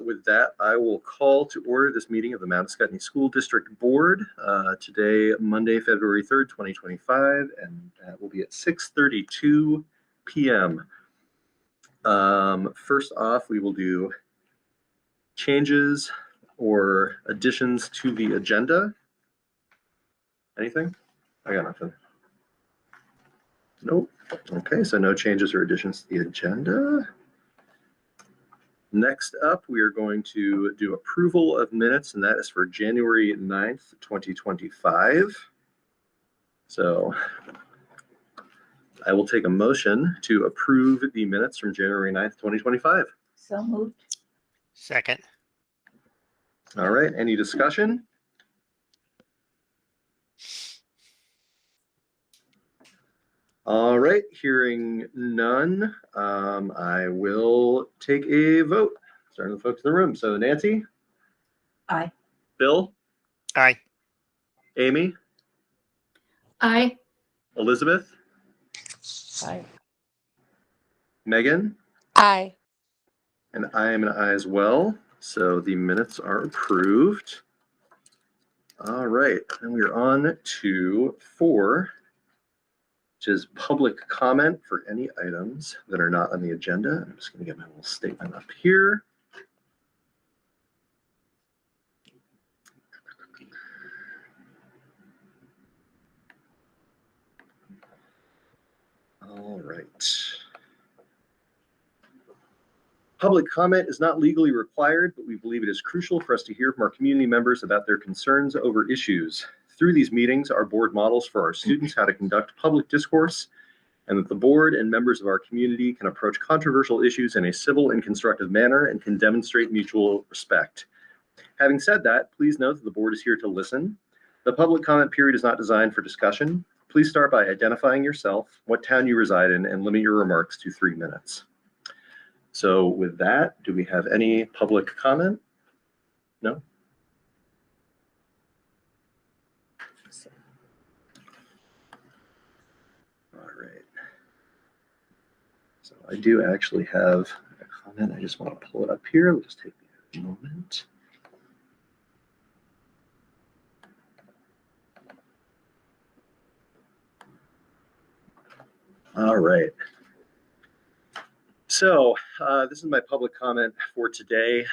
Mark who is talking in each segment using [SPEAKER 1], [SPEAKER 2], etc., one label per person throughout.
[SPEAKER 1] With that, I will call to order this meeting of the Mount Scottney School District Board today, Monday, February 3rd, 2025, and that will be at 6:32 p.m. First off, we will do changes or additions to the agenda. Anything? I got nothing. Nope. Okay, so no changes or additions to the agenda. Next up, we are going to do approval of minutes, and that is for January 9th, 2025. So I will take a motion to approve the minutes from January 9th, 2025.
[SPEAKER 2] So moved.
[SPEAKER 3] Second.
[SPEAKER 1] All right, any discussion? All right, hearing none, I will take a vote. Starting with folks in the room. So Nancy?
[SPEAKER 2] Aye.
[SPEAKER 1] Bill?
[SPEAKER 3] Aye.
[SPEAKER 1] Amy?
[SPEAKER 2] Aye.
[SPEAKER 1] Elizabeth?
[SPEAKER 2] Aye.
[SPEAKER 1] Megan?
[SPEAKER 4] Aye.
[SPEAKER 1] And I am an aye as well. So the minutes are approved. All right, and we are on to 4, which is public comment for any items that are not on the agenda. I'm just going to get my little statement up here. All right. Public comment is not legally required, but we believe it is crucial for us to hear from our community members about their concerns over issues. Through these meetings, our board models for our students how to conduct public discourse, and that the board and members of our community can approach controversial issues in a civil and constructive manner and can demonstrate mutual respect. Having said that, please note that the board is here to listen. The public comment period is not designed for discussion. Please start by identifying yourself, what town you reside in, and limit your remarks to 3 minutes. So with that, do we have any public comment? No? All right. So I do actually have a comment. I just want to pull it up here. It'll just take me a moment. All right. So this is my public comment for today.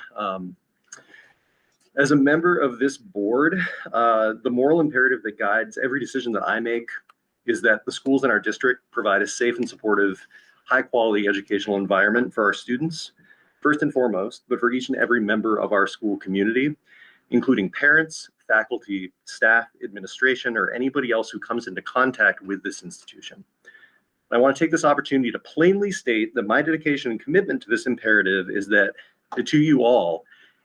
[SPEAKER 1] As a member of this board, the moral imperative that guides every decision that I make is that the schools in our district provide a safe and supportive, high-quality educational environment for our students, first and foremost, but for each and every member of our school community, including parents, faculty, staff, administration, or anybody else who comes into contact with this institution. I want to take this opportunity to plainly state that my dedication and commitment to this imperative is that to you all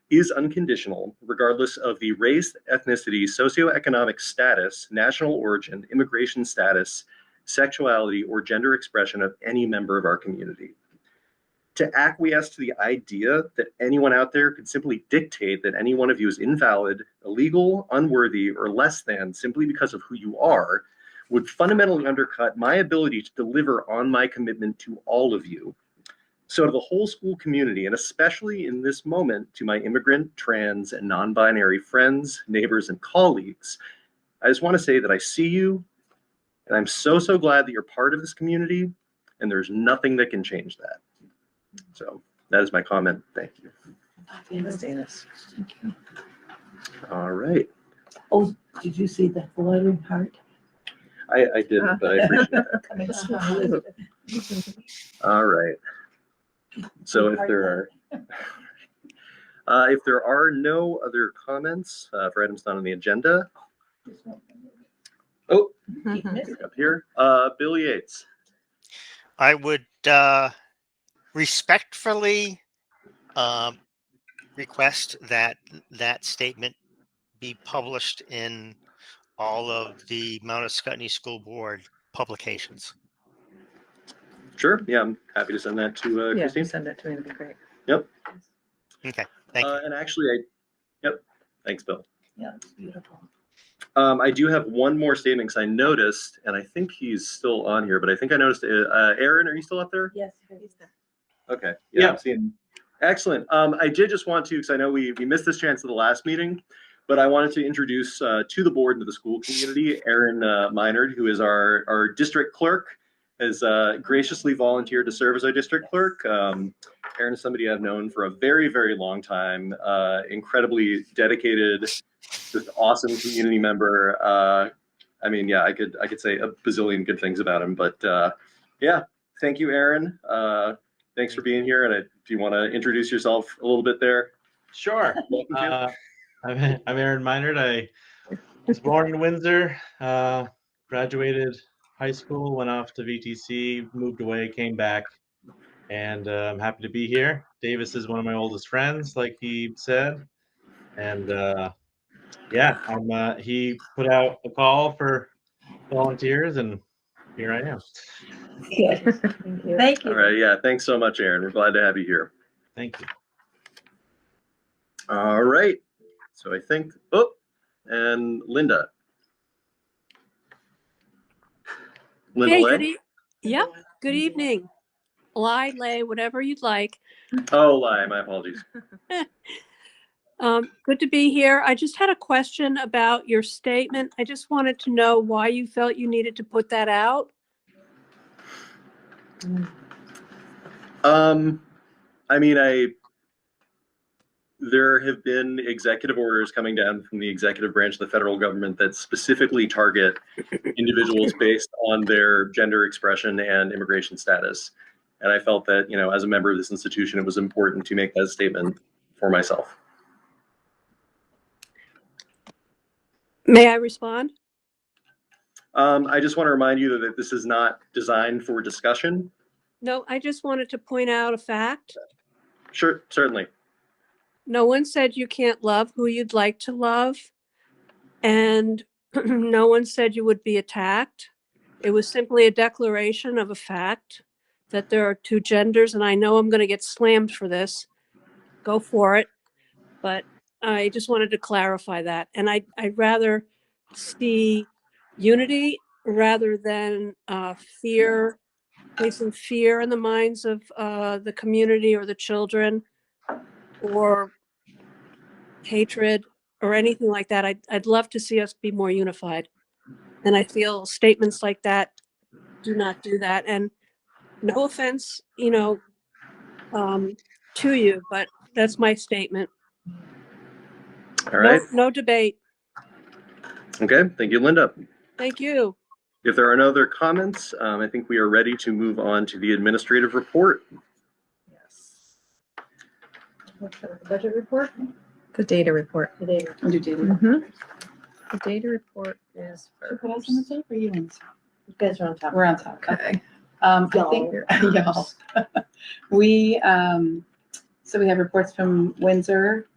[SPEAKER 1] is unconditional, regardless of the race, ethnicity, socioeconomic status, national origin, immigration status, sexuality, or gender expression of any member of our community. To acquiesce to the idea that anyone out there could simply dictate that any one of you is invalid, illegal, unworthy, or less than simply because of who you are would fundamentally undercut my ability to deliver on my commitment to all of you. So to the whole school community, and especially in this moment to my immigrant, trans, and non-binary friends, neighbors, and colleagues, I just want to say that I see you, and I'm so glad that you're part of this community, and there's nothing that can change that. So that is my comment. Thank you.
[SPEAKER 2] Thank you.
[SPEAKER 1] All right.
[SPEAKER 2] Oh, did you see the fluttering heart?
[SPEAKER 1] I didn't, but I appreciate it. All right. So if there are no other comments for items not on the agenda. Oh, up here, Bill Yates.
[SPEAKER 3] I would respectfully request that that statement be published in all of the Mount Scottney School Board publications.
[SPEAKER 1] Sure. Yeah, I'm happy to send that to Christine.
[SPEAKER 4] Send it to me. That'd be great.
[SPEAKER 1] Yep.
[SPEAKER 3] Okay. Thank you.
[SPEAKER 1] And actually, yep. Thanks, Bill.
[SPEAKER 2] Yeah, it's beautiful.
[SPEAKER 1] I do have one more statement because I noticed, and I think he's still on here, but I think I noticed, Aaron, are you still up there?
[SPEAKER 2] Yes, he's there.
[SPEAKER 1] Okay. Yeah, I'm seeing Excellent. I did just want to, because I know we missed this chance at the last meeting, but I wanted to introduce to the board and to the school community, Erin Meinard, who is our district clerk, has graciously volunteered to serve as our district clerk. Erin is somebody I've known for a very, very long time, incredibly dedicated, just awesome community member. I mean, yeah, I could say a bazillion good things about him, but yeah, thank you, Erin. Thanks for being here. And do you want to introduce yourself a little bit there?
[SPEAKER 4] Sure. I'm Aaron Meinard. I was born in Windsor, graduated high school, went off to VTC, moved away, came back, and I'm happy to be here. Davis is one of my oldest friends, like he said, and yeah, he put out a call for volunteers, and here I am.
[SPEAKER 2] Thank you.
[SPEAKER 1] All right. Yeah. Thanks so much, Erin. We're glad to have you here.
[SPEAKER 4] Thank you.
[SPEAKER 1] All right. So I think, and Linda. Linda
[SPEAKER 5] Hey,
[SPEAKER 1] Lay?
[SPEAKER 5] Yep, good evening. Lay, whatever you'd like.
[SPEAKER 1] Oh, Lai, my apologies.
[SPEAKER 5] Good to be here. I just had a question about your statement. I just wanted to know why you felt you needed to put that out.
[SPEAKER 1] I mean, there have been executive orders coming down from the executive branch of the federal government that specifically target individuals based on their gender expression and immigration status. And I felt that, as a member of this institution, it was important to make that statement for myself.
[SPEAKER 5] May I respond?
[SPEAKER 1] I just want to remind you that this is not designed for discussion.
[SPEAKER 5] No, I just wanted to point out a fact.
[SPEAKER 1] Sure, certainly.
[SPEAKER 5] No one said you can't love who you'd like to love. And no one said you would be attacked. It was simply a declaration of a fact that there are two genders. And I know I'm going to get slammed for this. Go for it. But I just wanted to clarify that. And I'd rather see unity rather than fear, placing fear in the minds of the community or the children, or hatred or anything like that. I'd love to see us be more unified. And I feel statements like that do not do that. And no offense, to you, but that's my statement.
[SPEAKER 1] All right.
[SPEAKER 5] No debate.
[SPEAKER 1] Okay. Thank you, Linda.
[SPEAKER 5] Thank you.
[SPEAKER 1] If there are no other comments, I think we are ready to move on to the administrative report.
[SPEAKER 2] Yes. What's the budget report?
[SPEAKER 6] The data report.
[SPEAKER 2] The data.
[SPEAKER 6] I'll do data.
[SPEAKER 2] Mm-hmm.
[SPEAKER 6] The data report is
[SPEAKER 2] Should put us on the
[SPEAKER 6] first.
[SPEAKER 2] top or you on the top? You guys are on top.
[SPEAKER 6] We're on top. Okay.
[SPEAKER 2] I
[SPEAKER 6] Y'all.
[SPEAKER 2] think, y'all. We, so we have reports from Windsor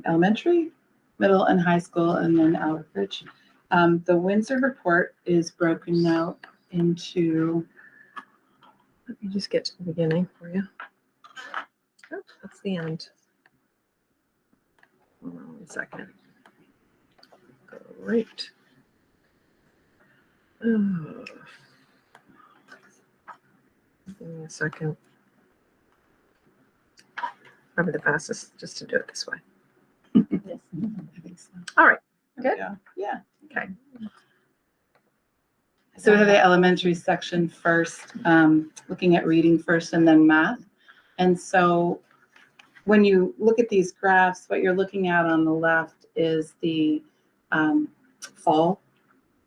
[SPEAKER 2] Elementary, Middle and High School, and then Albert Ridge. The Windsor report is broken out into,
[SPEAKER 6] Let me just get to the beginning for you. Oh, that's the end. Hold on 1 second. Great. Oh. Give me a second. Probably the fastest just to do it this way.
[SPEAKER 2] yes, I think so.
[SPEAKER 6] All right. Good.
[SPEAKER 2] Yeah.
[SPEAKER 6] Okay.
[SPEAKER 2] So we have the elementary section first, looking at reading first and then math. And so when you look at these graphs, what you're looking at on the left is the fall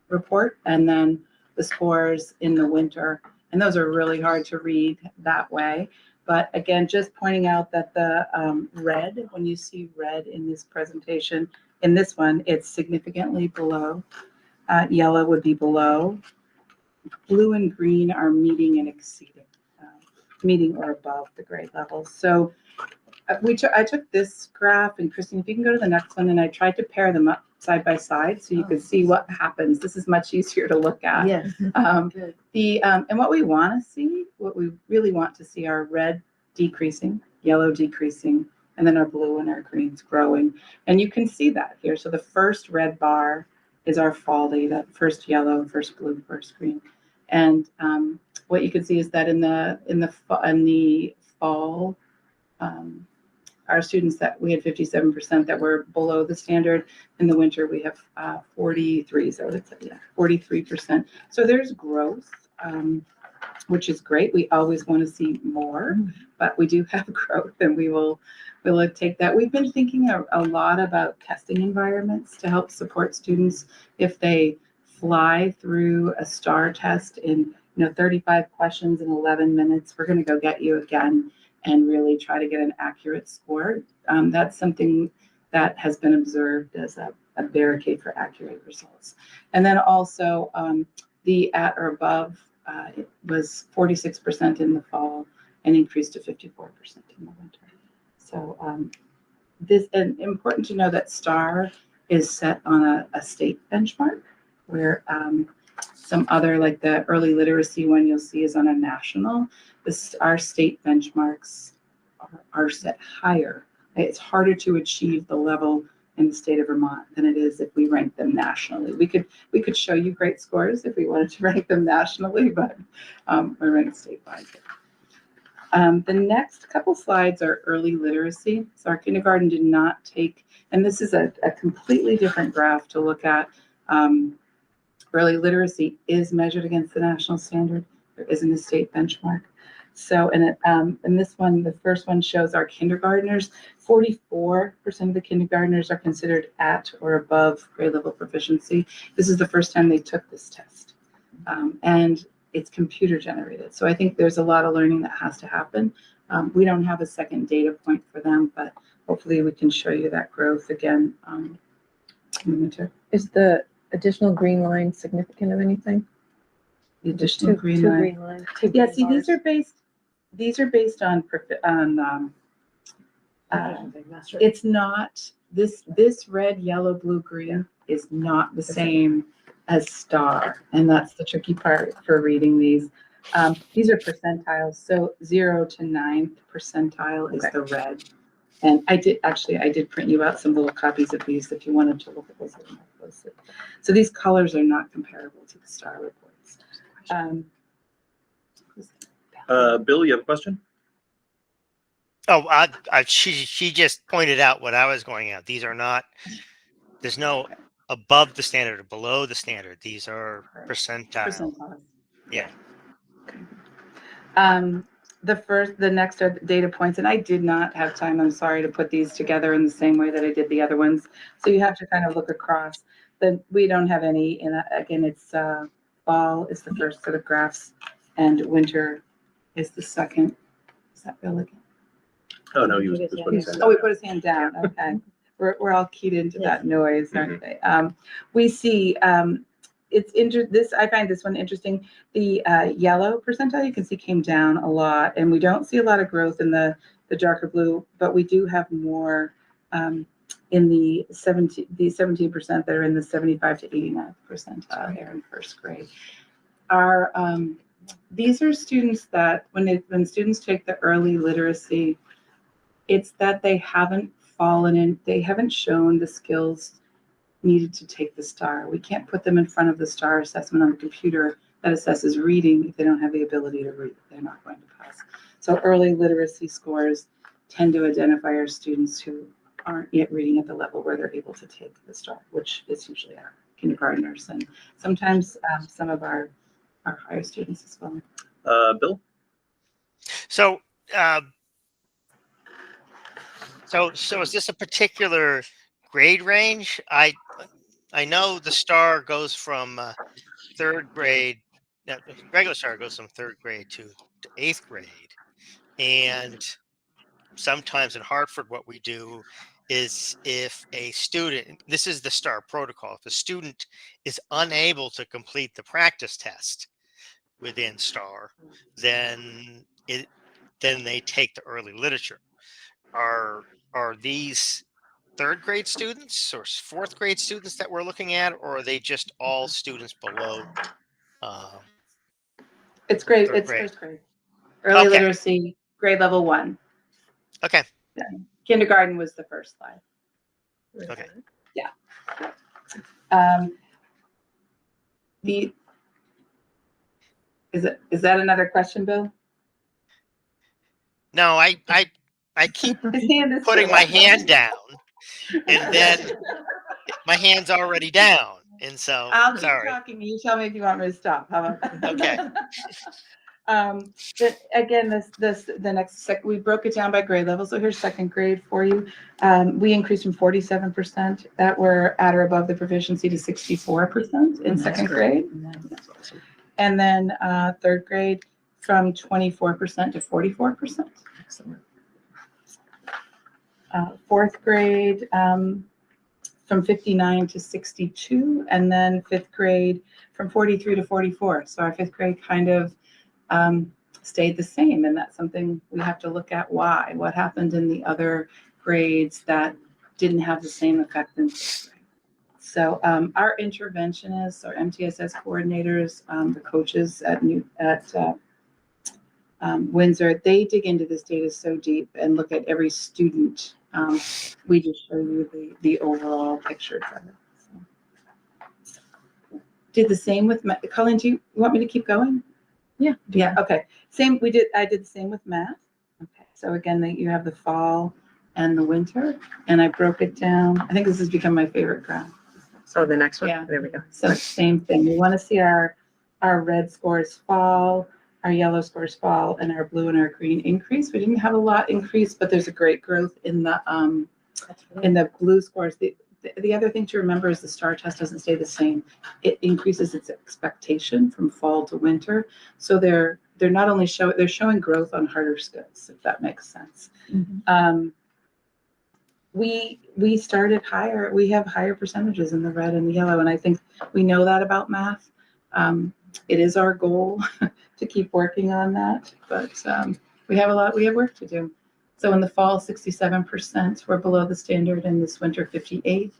[SPEAKER 2] report and then the scores in the winter. And those are really hard to read that way. But again, just pointing out that the red, when you see red in this presentation, in this one, it's significantly below. Yellow would be below. Blue and green are meeting and exceeding, meeting or above the grade levels. So I took this graph, and Christine, if you can go to the next one, and I tried to pair them up side by side so you could see what happens. This is much easier to look at.
[SPEAKER 6] Yes.
[SPEAKER 2] Good. And what we want to see, what we really want to see are red decreasing, yellow decreasing, and then our blue and our greens growing. And you can see that here. So the first red bar is our fall data, first yellow, first blue, first green. And what you can see is that in the fall our students that we had 57% that were below the standard. In the winter, we have 43, so it's 43%. So there's growth, which is great. We always want to see more, but we do have growth, and we'll take that. We've been thinking a lot about testing environments to help support students if they fly through a STAR test in 35 questions in 11 minutes. We're going to go get you again and really try to get an accurate score. That's something that has been observed as a barricade for accurate results. And then also the at or above, it was 46% in the fall and increased to 54% in the winter. So and important to know that STAR is set on a state benchmark, where some other, like the early literacy one you'll see, is on a national. Our state benchmarks are set higher. It's harder to achieve the level in the state of Vermont than it is if we rank them nationally. We could show you great scores if we wanted to rank them nationally, but we're ranked statewide. The next couple slides are early literacy. So our kindergarten did not take, and this is a completely different graph to look at. Early literacy is measured against the national standard. There isn't a state benchmark. So, and this one, the first one shows our kindergartners. 44% of the kindergartners are considered at or above grade level proficiency. This is the first time they took this test. And it's computer generated. So I think there's a lot of learning that has to happen. We don't have a second data point for them, but hopefully we can show you that growth again in the winter.
[SPEAKER 6] Is the additional green line significant of anything?
[SPEAKER 2] The additional green
[SPEAKER 6] two
[SPEAKER 2] line.
[SPEAKER 6] green lines.
[SPEAKER 2] Yeah, see, these are based on it's not this red, yellow, blue, green is not the same as STAR, and that's the tricky part for reading these. These are percentiles, so 0 to 9th percentile is the red. And I did print you out some little copies of these if you wanted to look at those a little more closely. So these colors are not comparable to the STAR reports.
[SPEAKER 1] Bill, you have a question?
[SPEAKER 3] Oh, she just pointed out what I was going at. These are not. There's no above the standard or below the standard. These are percentile. Yeah.
[SPEAKER 2] The next are data points, and I did not have time, I'm sorry, to put these together in the same way that I did the other ones. So you have to kind of look across. We don't have any, and again, it's fall is the first set of graphs, and winter is the second. Is that Bill again?
[SPEAKER 1] Oh, no, he was putting his hand
[SPEAKER 2] Oh, we
[SPEAKER 1] down.
[SPEAKER 2] put his hand down. Okay. We're all keyed into that noise, aren't they? We see I find this one interesting. The yellow percentile you can see came down a lot, and we don't see a lot of growth in the darker blue, but we do have more in the 17% that are in the 75 to 89th percentile there in first grade. These are students that when students take the early literacy, it's that they haven't they haven't shown the skills needed to take the STAR. We can't put them in front of the STAR assessment on the computer that assesses reading if they don't have the ability to read. They're not going to pass. So early literacy scores tend to identify our students who aren't yet reading at the level where they're able to take the STAR, which is usually our kindergartners and sometimes some of our higher students as well.
[SPEAKER 1] Bill?
[SPEAKER 3] So is this a particular grade range? I know the STAR goes from third grade. Regular STAR goes from third grade to 8th grade, and sometimes in Hartford, what we do is if a student, this is the STAR protocol, if a student is unable to complete the practice test within STAR, then they take the early literature. Are these third grade students or 4th grade students that we're looking at, or are they just all students below?
[SPEAKER 2] It's great. It's
[SPEAKER 3] grade?
[SPEAKER 2] first grade. Early
[SPEAKER 3] Okay.
[SPEAKER 2] literacy, grade level 1.
[SPEAKER 3] Okay.
[SPEAKER 2] Yeah. Kindergarten was the first slide.
[SPEAKER 3] Okay.
[SPEAKER 2] Yeah. Is that another question, Bill?
[SPEAKER 3] No, I I keep
[SPEAKER 2] His hand is
[SPEAKER 3] putting
[SPEAKER 2] still
[SPEAKER 3] my
[SPEAKER 2] up.
[SPEAKER 3] hand down, and then my hand's already down, and so
[SPEAKER 2] I'll keep
[SPEAKER 3] sorry.
[SPEAKER 2] talking. You tell me if you want me to stop. How about that?
[SPEAKER 3] Okay.
[SPEAKER 2] Again, the next we broke it down by grade level. So here's second grade for you. We increased from 47% that were at or above the proficiency to 64% in second grade. And then third grade from 24% to 44%.
[SPEAKER 6] Excellent.
[SPEAKER 2] Fourth grade from 59 to 62, and then fifth grade from 43 to 44. So our fifth grade kind of stayed the same, and that's something we have to look at. Why? What happened in the other grades that didn't have the same effect in fifth grade? So our interventionists, our MTSS coordinators, the coaches at Windsor, they dig into this data so deep and look at every student. We just show you the overall picture of it. So. Did the same with Colleen. Do you want me to keep going?
[SPEAKER 6] Yeah.
[SPEAKER 2] Yeah. Okay. Same. I did the same with math. Okay. So again, you have the fall and the winter, and I broke it down. I think this has become my favorite graph.
[SPEAKER 6] So the next one.
[SPEAKER 2] Yeah.
[SPEAKER 6] There we go.
[SPEAKER 2] So same thing. We want to see our red scores fall, our yellow scores fall, and our blue and our green increase. We didn't have a lot increase, but there's a great growth in the blue scores. The other thing to remember is the STAR test doesn't stay the same. It increases its expectation from fall to winter. So they're not only showing growth on harder skills, if that makes sense. Mm-hmm. We started higher. We have higher percentages in the red and the yellow, and I think we know that about math. It is our goal to keep working on that, but we have work to do. So in the fall, 67% were below the standard, and this winter, 58%,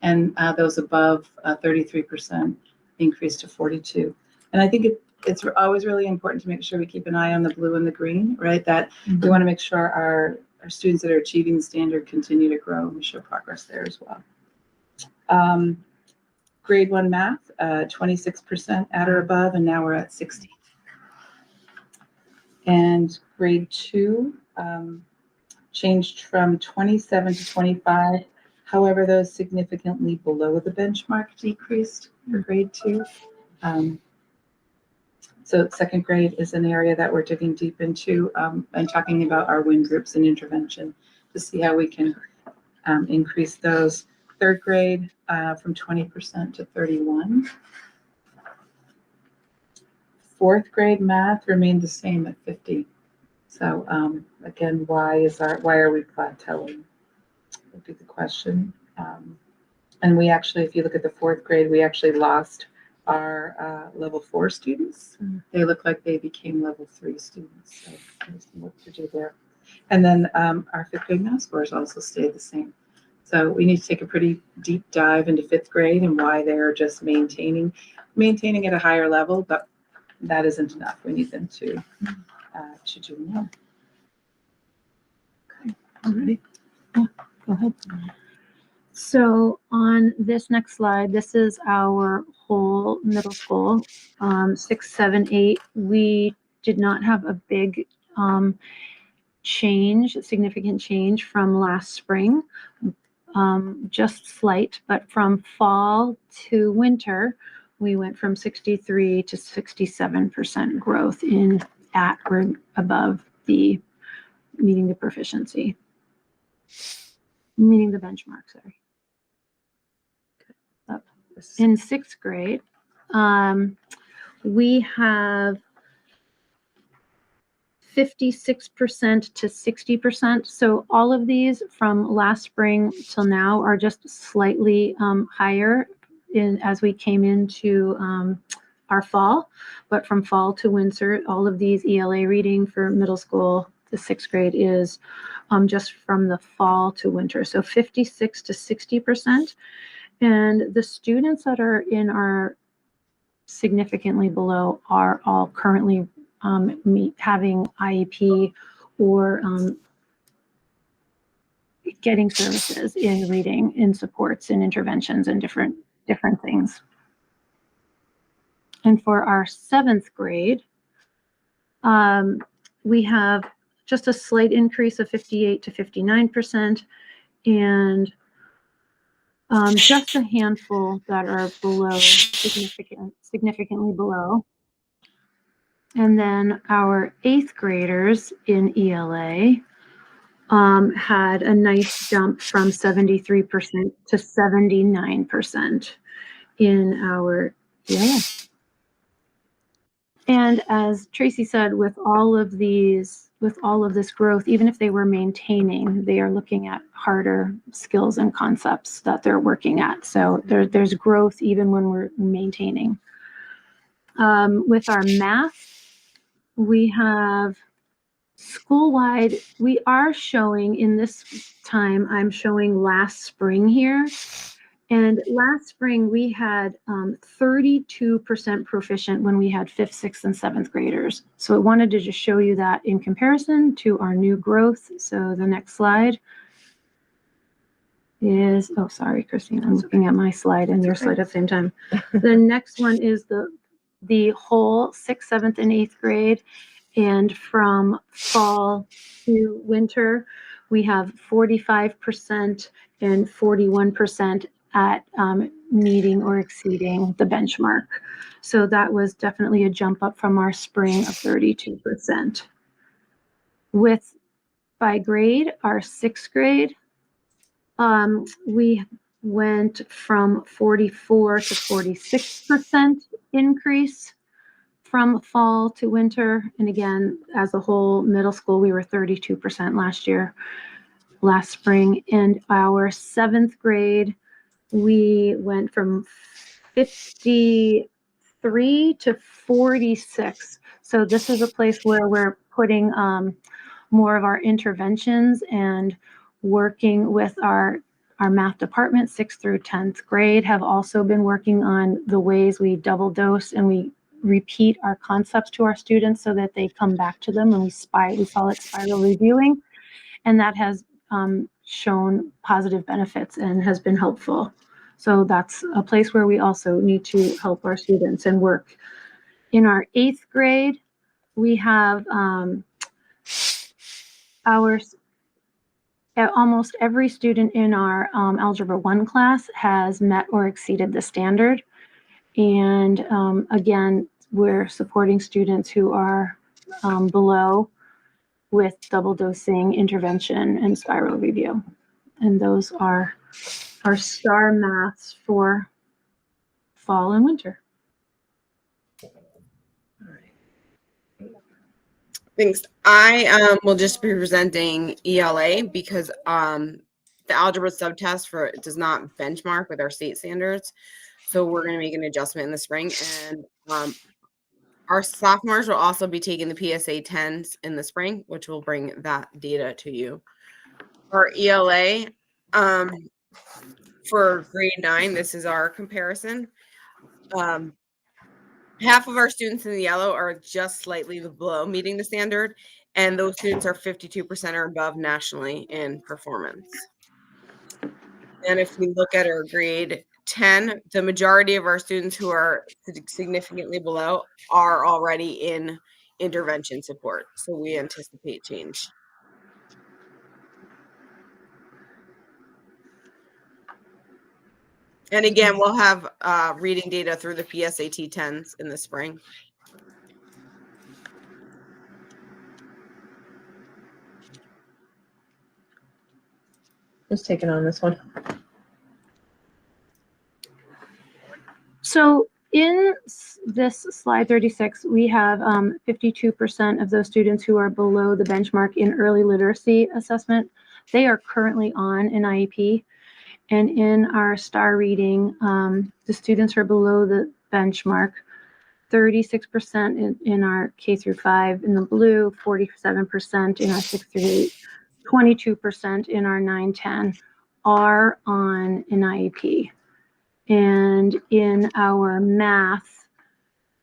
[SPEAKER 2] and those above 33% increased to 42%. And I think it's always really important to make sure we keep an eye on the blue and the green, right? That we want to make sure our students that are achieving the standard continue to grow, and we show progress there as well. Grade 1 math, 26% at or above, and now we're at 60%. And grade 2 changed from 27 to 25. However, those significantly below the benchmark decreased for grade 2. So second grade is an area that we're digging deep into and talking about our WIN groups and intervention to see how we can increase those. Third grade from 20% to 31%. Fourth grade math remained the same at 50%. So again, why are we plateauing? Would be the question. And we actually, if you look at the fourth grade, we actually lost our level 4 students. They look like they became level 3 students. So there's some work to do there. And then our fifth grade math scores also stayed the same. So we need to take a pretty deep dive into fifth grade and why they're just maintaining at a higher level, but that isn't enough. We need them to do more.
[SPEAKER 7] Okay, all ready? Yeah, go ahead. So on this next slide, this is our whole middle school, 6, 7, 8. We did not have a big significant change from last spring, just slight, but from fall to winter, we went from 63 to 67% growth at or above the meeting the proficiency, meeting the benchmark, sorry. In sixth grade, we have 56% to 60%. So all of these from last spring till now are just slightly higher as we came into our fall. But from fall to winter, all of these ELA reading for middle school to sixth grade is just from the fall to winter. So 56 to 60%. And the students that are in our significantly below are all currently having IEP or getting services in reading, in supports, and interventions, and different things. And for our seventh grade, we have just a slight increase of 58 to 59%, and just a handful that are below, significantly below. And then our 8th graders in ELA had a nice jump from 73% to 79% in our ELA. And as Tracy said, with all of this growth, even if they were maintaining, they are looking at harder skills and concepts that they're working at. So there's growth even when we're maintaining. With our math, we have school-wide, we are showing in this time, I'm showing last spring here. And last spring, we had 32% proficient when we had 5th, 6th, and 7th graders. So I wanted to just show you that in comparison to our new growth. So the next slide is, oh, sorry, Christine, I'm looking at my slide and your slide at the same time. The next one is the whole 6th, 7th, and 8th grade. And from fall to winter, we have 45% and 41% at meeting or exceeding the benchmark. So that was definitely a jump up from our spring of 32%. By grade, our 6th grade, we went from 44 to 46% increase from fall to winter. And again, as a whole middle school, we were 32% last spring. And our 7th grade, we went from 53 to 46. So this is a place where we're putting more of our interventions and working with our math department. 6th through 10th grade have also been working on the ways we double dose and we repeat our concepts to our students so that they come back to them, and we call it spiral reviewing. And that has shown positive benefits and has been helpful. So that's a place where we also need to help our students and work. In our 8th grade, we have almost every student in our Algebra 1 class has met or exceeded the standard. And again, we're supporting students who are below with double dosing, intervention, and spiral review. And those are our STAR maths for fall and winter.
[SPEAKER 8] Thanks. I will just be presenting ELA because the algebra subtest does not benchmark with our state standards. So we're going to make an adjustment in the spring. And our sophomores will also be taking the PSA 10s in the spring, which will bring that data to you. For ELA, for grade 9, this is our comparison. Half of our students in the yellow are just slightly below meeting the standard, and those students are 52% or above nationally in performance. And if we look at our grade 10, the majority of our students who are significantly below are already in intervention support. So we anticipate change. And again, we'll have reading data through the PSAT 10s in the spring.
[SPEAKER 6] Who's taking on this one?
[SPEAKER 7] So in this slide 36, we have 52% of those students who are below the benchmark in early literacy assessment. They are currently on an IEP. And in our STAR reading, the students who are below the benchmark, 36% in our K through 5 in the blue, 47% in our 6 through 8, 22% in our 9-10 are on an IEP. And in our math,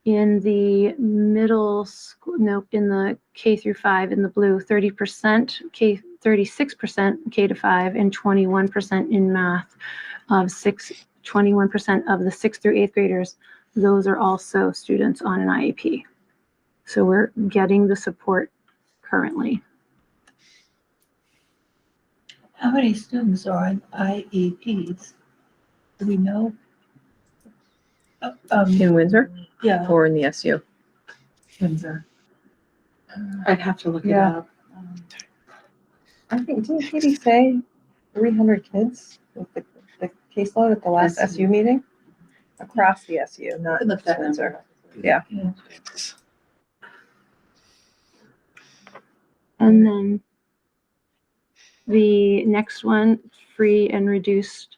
[SPEAKER 7] in the middle school, no, in the K through 5 in the blue, 36% K to 5 and 21% in math of 21% of the 6th through 8th graders. Those are also students on an IEP. So we're getting the support currently.
[SPEAKER 9] How many students are on IEPs? Do we know?
[SPEAKER 6] In Windsor
[SPEAKER 9] Yeah,
[SPEAKER 6] or in the SU?
[SPEAKER 9] Windsor.
[SPEAKER 2] I'd have to look it
[SPEAKER 9] Yeah.
[SPEAKER 2] up.
[SPEAKER 6] I think, didn't Katie say 300 kids with the caseload at the last SU meeting? Across the SU, not
[SPEAKER 2] Could look
[SPEAKER 6] just
[SPEAKER 2] that
[SPEAKER 6] Windsor.
[SPEAKER 2] number up.
[SPEAKER 6] Yeah.
[SPEAKER 7] And then the next one, free and reduced.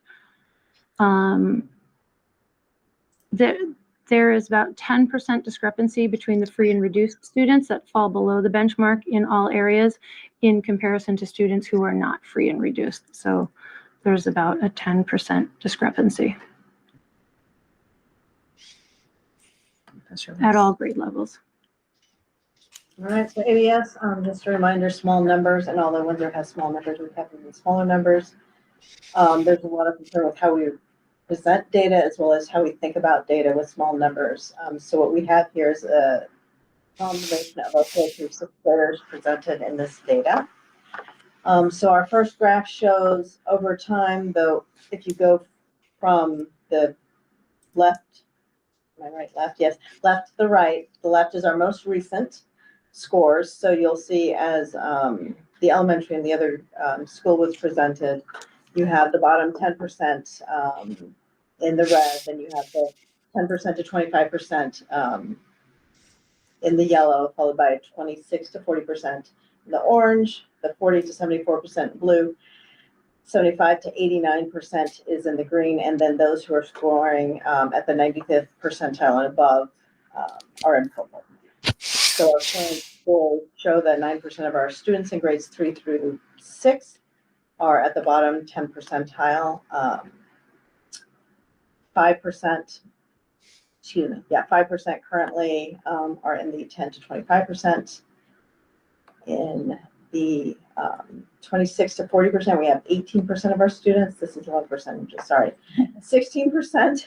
[SPEAKER 7] There is about 10% discrepancy between the free and reduced students that fall below the benchmark in all areas in comparison to students who are not free and reduced. So there's about a 10% discrepancy at all grade levels.
[SPEAKER 10] All right, so ABS, just a reminder, small numbers, and although Windsor has small numbers, we have even smaller numbers. There's a lot of concern with how we present data as well as how we think about data with small numbers. So what we have here is a combination of our 4 through 6 graders presented in this data. So our first graph shows over time, though, if you go from the left, am I right, left? Yes, left to the right. The left is our most recent scores. So you'll see as the elementary and the other school was presented, you have the bottom 10% in the red, then you have the 10% to 25% in the yellow, followed by 26 to 40% in the orange, the 40 to 74% blue, 75 to 89% is in the green, and then those who are scoring at the 95th percentile and above are in purple. So our current scores show that 9% of our students in grades 3 through 6 are at the bottom 10 percentile. 5%, 5% currently are in the 10 to 25%. In the 26 to 40%, we have 18% of our students. This is 11%, sorry. 16%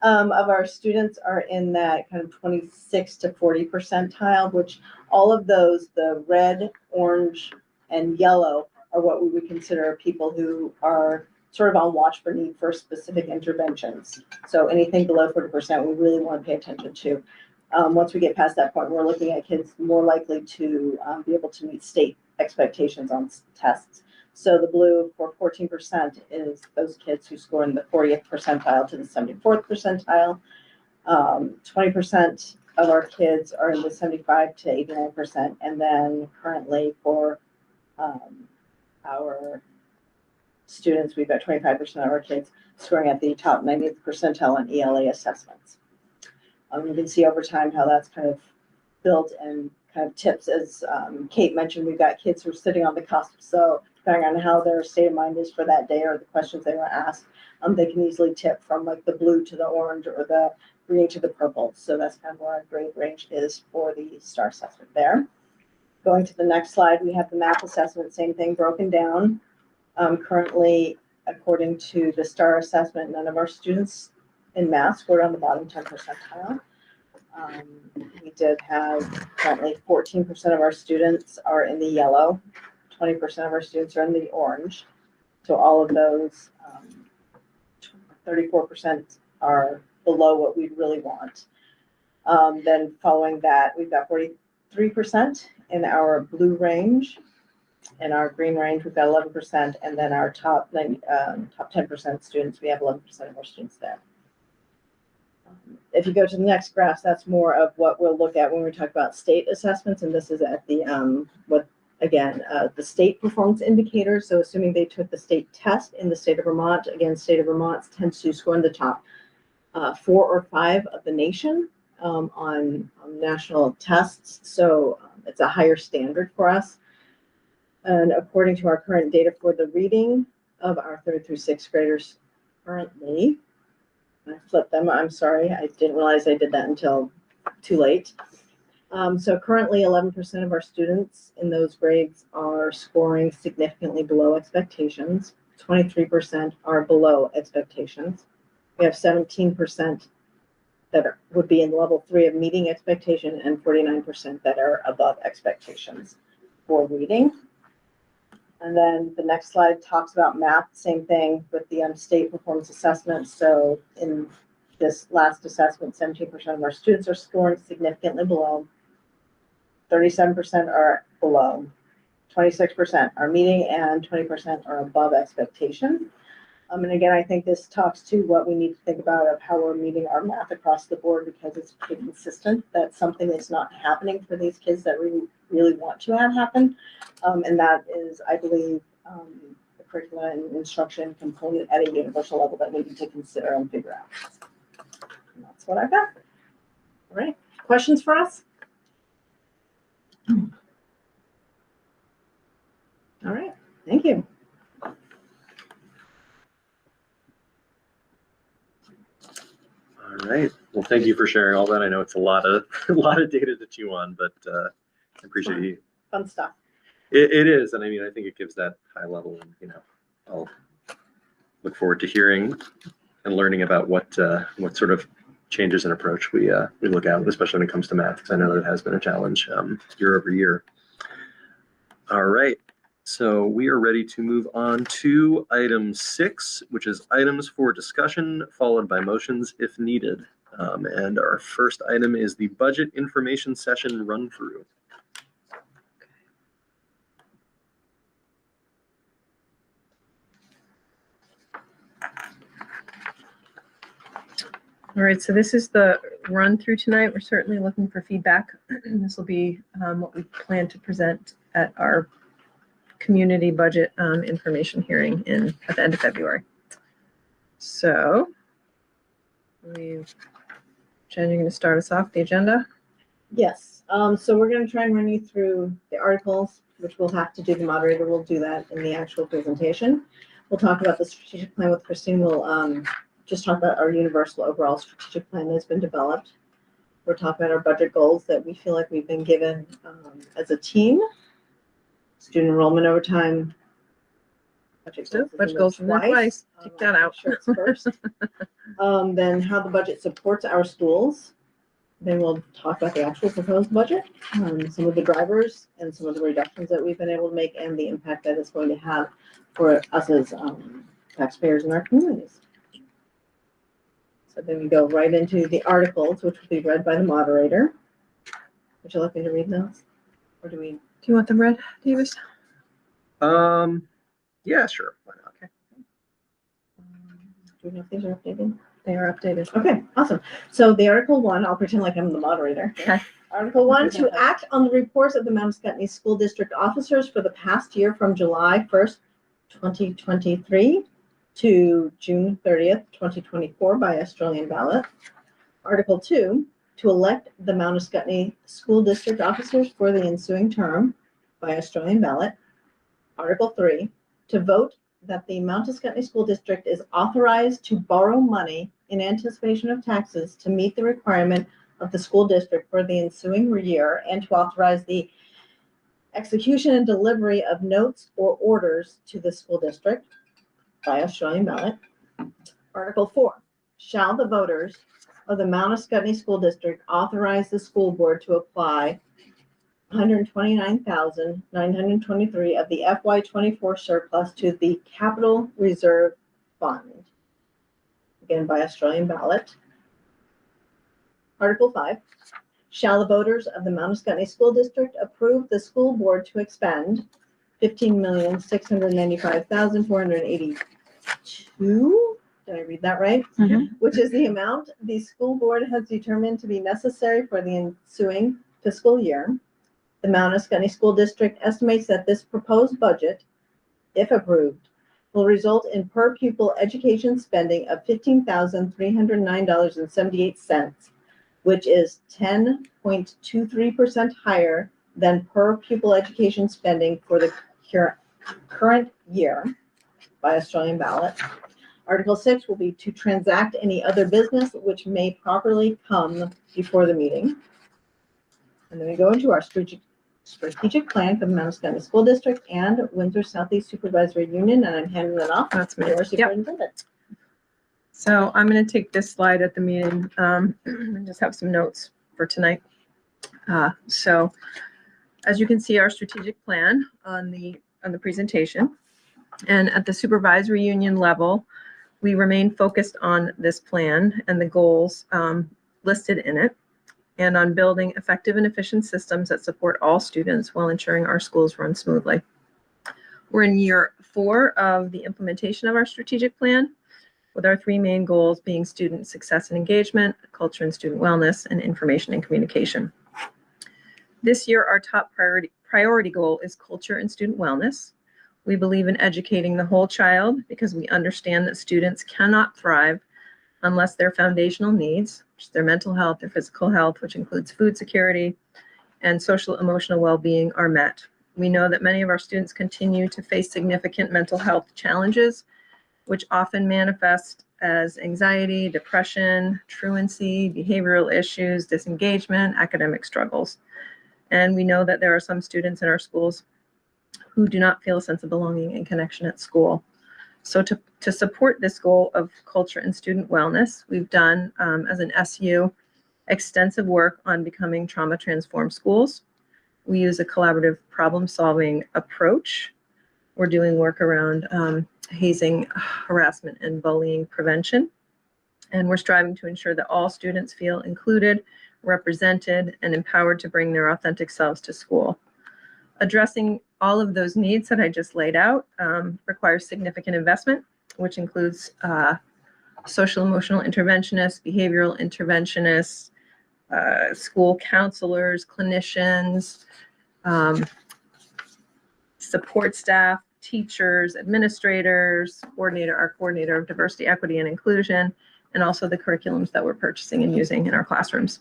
[SPEAKER 10] of our students are in that kind of 26 to 40 percentile, which all of those, the red, orange, and yellow, are what we would consider people who are sort of on watch for need for specific interventions. So anything below 40%, we really want to pay attention to. Once we get past that point, we're looking at kids more likely to be able to meet state expectations on tests. So the blue for 14% is those kids who score in the 40th percentile to the 74th percentile. 20% of our kids are in the 75 to 89%. And then currently for our students, we've got 25% of our kids scoring at the top 90th percentile on ELA assessments. You can see over time how that's kind of built and kind of tips. As Kate mentioned, we've got kids who are sitting on the cusp. So depending on how their state of mind is for that day or the questions they were asked, they can easily tip from like the blue to the orange or the green to the purple. So that's kind of where our grade range is for the STAR assessment there. Going to the next slide, we have the math assessment, same thing broken down. Currently, according to the STAR assessment, none of our students in math scored on the bottom 10 percentile. We did have currently 14% of our students are in the yellow, 20% of our students are in the orange. So all of those, 34% are below what we'd really want. Then following that, we've got 43% in our blue range. In our green range, we've got 11%, and then our top 10% students, we have 11% of our students there. If you go to the next graph, that's more of what we'll look at when we talk about state assessments, and this is at the the state performance indicators. So assuming they took the state test in the state of Vermont, again, state of Vermont tends to score in the top 4 or 5 of the nation on national tests. So it's a higher standard for us. And according to our current data for the reading of our 3rd through 6th graders currently, I flipped them. I'm sorry. I didn't realize I did that until too late. So currently 11% of our students in those grades are scoring significantly below expectations. 23% are below expectations. We have 17% that would be in level 3 of meeting expectation and 49% that are above expectations for reading. And then the next slide talks about math, same thing with the state performance assessment. So in this last assessment, 17% of our students are scoring significantly below, 37% are below, 26% are meeting, and 20% are above expectation. And again, I think this talks to what we need to think about of how we're meeting our math across the board, because it's pretty consistent. That's something that's not happening for these kids that we really want to have happen. And that is, I believe, the curriculum and instruction component at a universal level that we need to consider and figure out. And that's what I've got. All right, questions for us? All right, thank you.
[SPEAKER 1] All right. Well, thank you for sharing all that. I know it's a lot of data to chew on, but I appreciate you.
[SPEAKER 10] Fun stuff.
[SPEAKER 1] It is, and I mean, I think it gives that high level, and I'll look forward to hearing and learning about what sort of changes in approach we look at, especially when it comes to math, because I know that has been a challenge year over year. All right. So we are ready to move on to item 6, which is items for discussion, followed by motions if needed. And our first item is the budget information session run through.
[SPEAKER 6] All right, so this is the run through tonight. We're certainly looking for feedback. This will be what we plan to present at our community budget information hearing at the end of February. So, Jen, you're going to start us off the agenda?
[SPEAKER 10] Yes. So we're going to try and run you through the articles, which we'll have to do. The moderator will do that in the actual presentation. We'll talk about the strategic plan with Christine. We'll just talk about our universal overall strategic plan that's been developed. We're talking about our budget goals that we feel like we've been given as a team. Student enrollment over time. Budget
[SPEAKER 6] goals in there twice. Take that out.
[SPEAKER 10] Sure it's first. Then how the budget supports our schools. Then we'll talk about the actual proposed budget, some of the drivers and some of the reductions that we've been able to make, and the impact that it's going to have for us as taxpayers in our communities. So then we go right into the articles, which will be read by the moderator. Would you like me to read those? Or do
[SPEAKER 6] you want them read, Davis?
[SPEAKER 1] Yeah, sure. Why not?
[SPEAKER 10] Okay. Do we know if these are updated?
[SPEAKER 6] They are updated.
[SPEAKER 10] Okay, awesome. So the Article 1, I'll pretend like I'm the moderator.
[SPEAKER 6] Okay.
[SPEAKER 10] Article 1, to act on the reports of the Mount Scottney School District officers for the past year from July 1st, 2023 to June 30th, 2024 by Australian ballot. Article 2, to elect the Mount Scottney School District officers for the ensuing term by Australian ballot. Article 3, to vote that the Mount Scottney School District is authorized to borrow money in anticipation of taxes to meet the requirement of the school district for the ensuing year, and to authorize the execution and delivery of notes or orders to the school district by Australian ballot. Article 4, shall the voters of the Mount Scottney School District authorize the school board to apply $129,923 of the FY24 surplus to the Capital Reserve Fund, again by Australian ballot. Article 5, shall the voters of the Mount Scottney School District approve the school board to expend $15,695,482? Did I read that right?
[SPEAKER 6] Mm-hmm.
[SPEAKER 10] Which is the amount the school board has determined to be necessary for the ensuing fiscal year. The Mount Scottney School District estimates that this proposed budget, if approved, will result in per pupil education spending of $15,309.78, which is 10.23% higher than per pupil education spending for the current year by Australian ballot. Article 6 will be to transact any other business which may properly come before the meeting. And then we go into our strategic plan for the Mount Scottney School District and Windsor Southeast Supervisory Union, and I'm handing it off.
[SPEAKER 6] That's me.
[SPEAKER 10] To our superintendent.
[SPEAKER 6] So I'm going to take this slide at the meeting and just have some notes for tonight. So as you can see, our strategic plan on the on the presentation. And at the supervisory union level, we remain focused on this plan and the goals listed in it, and on building effective and efficient systems that support all students while ensuring our schools run smoothly. We're in year 4 of the implementation of our strategic plan, with our 3 main goals being student success and engagement, culture and student wellness, and information and communication. This year, our top priority goal is culture and student wellness. We believe in educating the whole child because we understand that students cannot thrive unless their foundational needs, which is their mental health, their physical health, which includes food security, and social emotional well-being, are met. We know that many of our students continue to face significant mental health challenges, which often manifest as anxiety, depression, truancy, behavioral issues, disengagement, academic struggles. And we know that there are some students in our schools who do not feel a sense of belonging and connection at school. So to support this goal of culture and student wellness, we've done, as an SU, extensive work on becoming trauma-transformed schools. We use a collaborative problem-solving approach. We're doing work around hazing, harassment, and bullying prevention. And we're striving to ensure that all students feel included, represented, and empowered to bring their authentic selves to school. Addressing all of those needs that I just laid out requires significant investment, which includes social emotional interventionists, behavioral interventionists, school counselors, clinicians, support staff, teachers, administrators, our coordinator of diversity, equity, and inclusion, and also the curriculums that we're purchasing and using in our classrooms.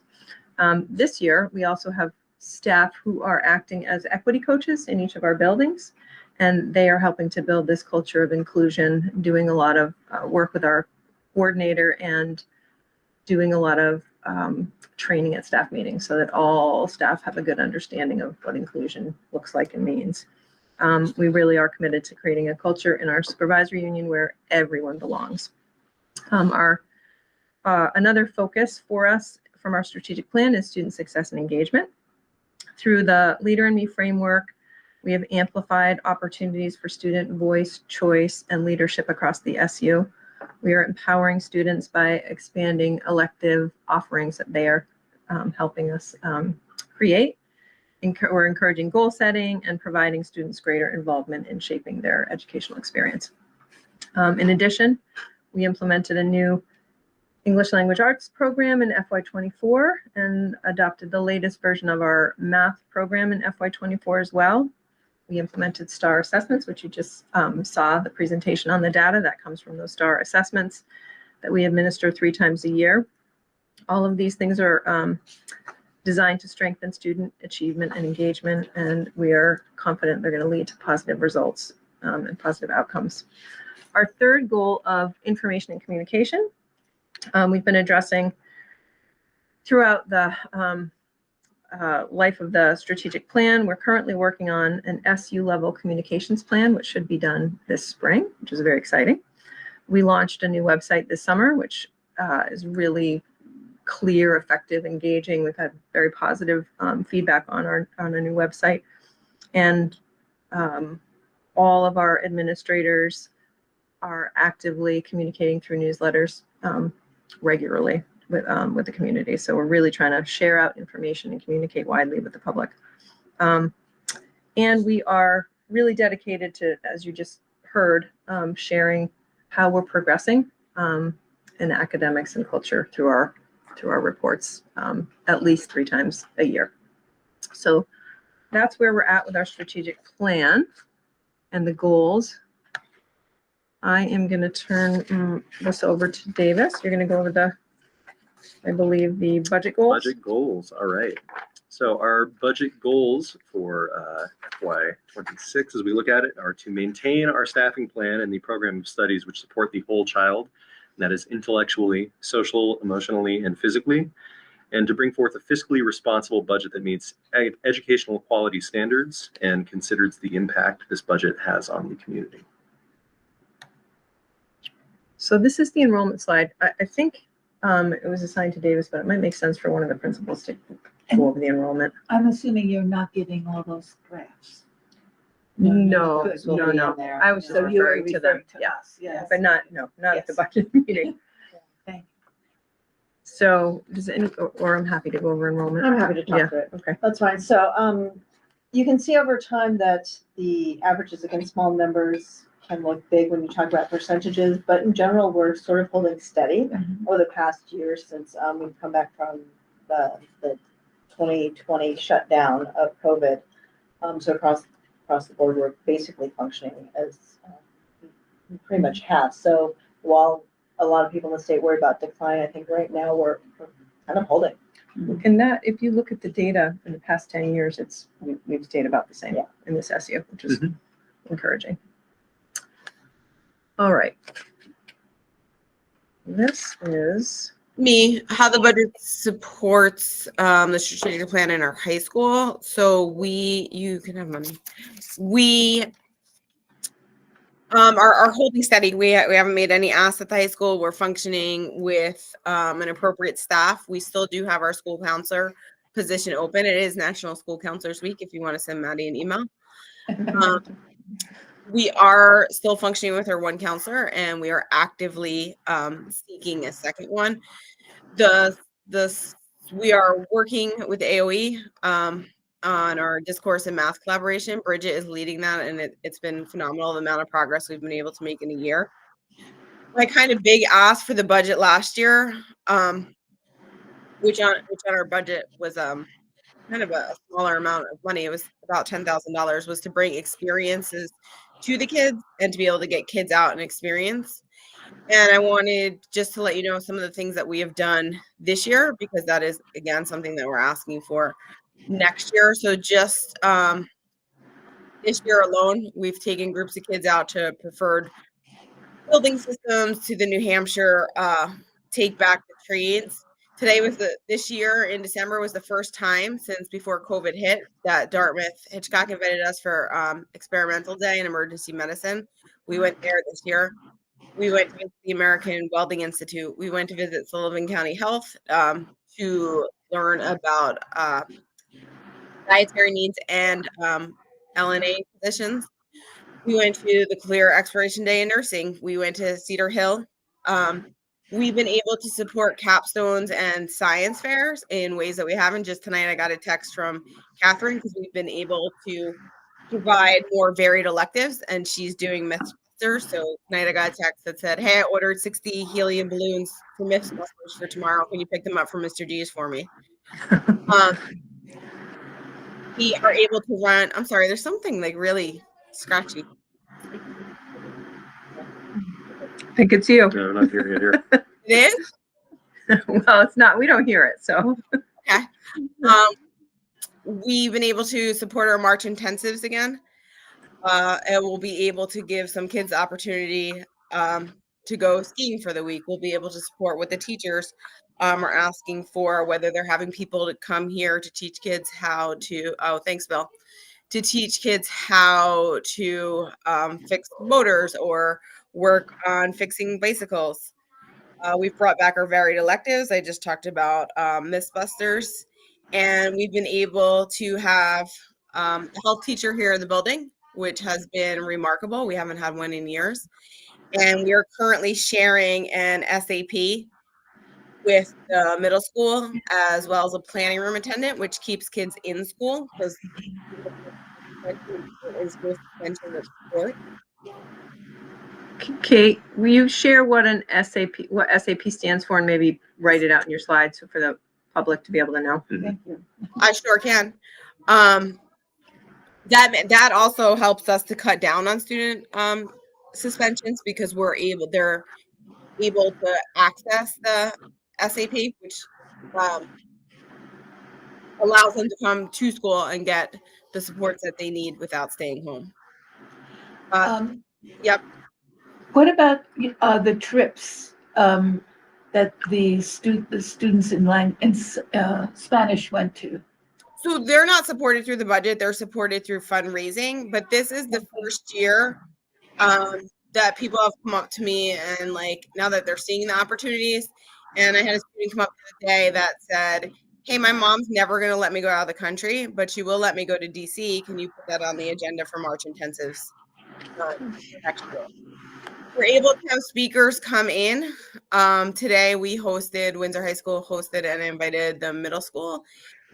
[SPEAKER 6] This year, we also have staff who are acting as equity coaches in each of our buildings, and they are helping to build this culture of inclusion, doing a lot of work with our coordinator and doing a lot of training at staff meetings so that all staff have a good understanding of what inclusion looks like and means. We really are committed to creating a culture in our supervisory union where everyone belongs. Another focus for us from our strategic plan is student success and engagement. Through the Leader in Me framework, we have amplified opportunities for student voice, choice, and leadership across the SU. We are empowering students by expanding elective offerings that they are helping us create. We're encouraging goal setting and providing students greater involvement in shaping their educational experience. In addition, we implemented a new English language arts program in FY24 and adopted the latest version of our math program in FY24 as well. We implemented STAR assessments, which you just saw the presentation on the data that comes from those STAR assessments that we administer 3 times a year. All of these things are designed to strengthen student achievement and engagement, and we are confident they're going to lead to positive results and positive outcomes. Our third goal of information and communication, we've been addressing throughout the life of the strategic plan. We're currently working on an SU level communications plan, which should be done this spring, which is very exciting. We launched a new website this summer, which is really clear, effective, engaging. We've had very positive feedback on a new website, and all of our administrators are actively communicating through newsletters regularly with the community. So we're really trying to share out information and communicate widely with the public. And we are really dedicated to, as you just heard, sharing how we're progressing in academics and culture through our reports at least 3 times a year. So that's where we're at with our strategic plan and the goals. I am going to turn this over to Davis. You're going to go over I believe, the budget goals.
[SPEAKER 1] Budget goals. All right. So our budget goals for FY26, as we look at it, are to maintain our staffing plan and the program of studies which support the whole child, and that is intellectually, social, emotionally, and physically, and to bring forth a fiscally responsible budget that meets educational quality standards and considers the impact this budget has on the community.
[SPEAKER 6] So this is the enrollment slide. I think it was assigned to Davis, but it might make sense for one of the principals to go over the enrollment.
[SPEAKER 9] I'm assuming you're not getting all those graphs.
[SPEAKER 6] No,
[SPEAKER 10] This will be in there.
[SPEAKER 6] I was just
[SPEAKER 9] So you were
[SPEAKER 6] referring to them,
[SPEAKER 9] referring to
[SPEAKER 6] yeah,
[SPEAKER 9] us, yes.
[SPEAKER 6] but not at the
[SPEAKER 9] Yes.
[SPEAKER 6] budget meeting.
[SPEAKER 9] Thank
[SPEAKER 6] So does any, or I'm happy to go over enrollment.
[SPEAKER 10] I'm happy to
[SPEAKER 6] Yeah,
[SPEAKER 10] talk to it.
[SPEAKER 6] okay.
[SPEAKER 10] That's fine. So, you can see over time that the averages against small numbers can look big when you talk about percentages, but in general, we're sort of holding steady over the past year since, we've come back from the 2020 shutdown of COVID. So across the board, we're basically functioning as, we pretty much have. So while a lot of people in the state worry about decline, I think right now we're kind of holding.
[SPEAKER 6] And that, if you look at the data in the past 10 years, we've stayed about the same
[SPEAKER 10] Yeah.
[SPEAKER 6] in this SU, which is encouraging. All right. This is
[SPEAKER 8] Me, how the budget supports the strategic plan in our high school. So you can have money. We are holding steady. We haven't made any asks at the high school. We're functioning with an appropriate staff. We still do have our school counselor position open. It is National School Counselors Week if you want to send Maddie an email. We are still functioning with our one counselor, and we are actively seeking a second one. We are working with AOE on our discourse and math collaboration. Bridget is leading that, and it's been phenomenal the amount of progress we've been able to make in a year. My kind of big ask for the budget last year, which on our budget was kind of a smaller amount of money. It was about $10,000, was to bring experiences to the kids and to be able to get kids out and experience. And I wanted just to let you know some of the things that we have done this year, because that is, again, something that we're asking for next year. So just this year alone, we've taken groups of kids out to preferred building systems, to the New Hampshire Take Back the Trades. This year in December was the first time since before COVID hit that Dartmouth Hitchcock invited us for experimental day in emergency medicine. We went there this year. We went to visit the American Welding Institute. We went to visit Sullivan County Health to learn about dietary needs and LNA positions. We went to the Clear Exploration Day in nursing. We went to Cedar Hill. We've been able to support capstones and science fairs in ways that we haven't. Just tonight, I got a text from Catherine because we've been able to provide more varied electives, and she's doing Mythbusters. So tonight, I got a text that said, "Hey, I ordered 60 helium balloons for Mythbusters for tomorrow. Can you pick them up for Mr. D's for me?" We are able to run. I'm sorry, there's something like really scratchy.
[SPEAKER 6] I think it's you.
[SPEAKER 1] No, not hearing it here.
[SPEAKER 8] It is?
[SPEAKER 6] Well, it's not. We don't hear it. So
[SPEAKER 8] Okay. We've been able to support our March intensives again. And we'll be able to give some kids the opportunity to go skiing for the week. We'll be able to support what the teachers are asking for, whether they're having people to come here to teach kids how to, thanks, Bill, to teach kids how to fix motors or work on fixing bicycles. We've brought back our varied electives. I just talked about Mythbusters, and we've been able to have a health teacher here in the building, which has been remarkable. We haven't had one in years. And we are currently sharing an SAP with the middle school, as well as a planning room attendant, which keeps kids in school because in school suspension with support.
[SPEAKER 6] Kate, will you share what SAP stands for, and maybe write it out in your slides for the public to be able to know?
[SPEAKER 10] Thank you.
[SPEAKER 8] I sure can. That also helps us to cut down on student suspensions because they're able to access the SAP, which allows them to come to school and get the supports that they need without staying home. Yep.
[SPEAKER 9] What about the trips that the students in Spanish went to?
[SPEAKER 8] So they're not supported through the budget. They're supported through fundraising. But this is the first year that people have come up to me and now that they're seeing the opportunities. And I had a student come up the other day that said, hey, my mom's never going to let me go out of the country, but she will let me go to DC. Can you put that on the agenda for March intensives for next year? We're able to have speakers come in. Today Windsor High School hosted and invited the middle school,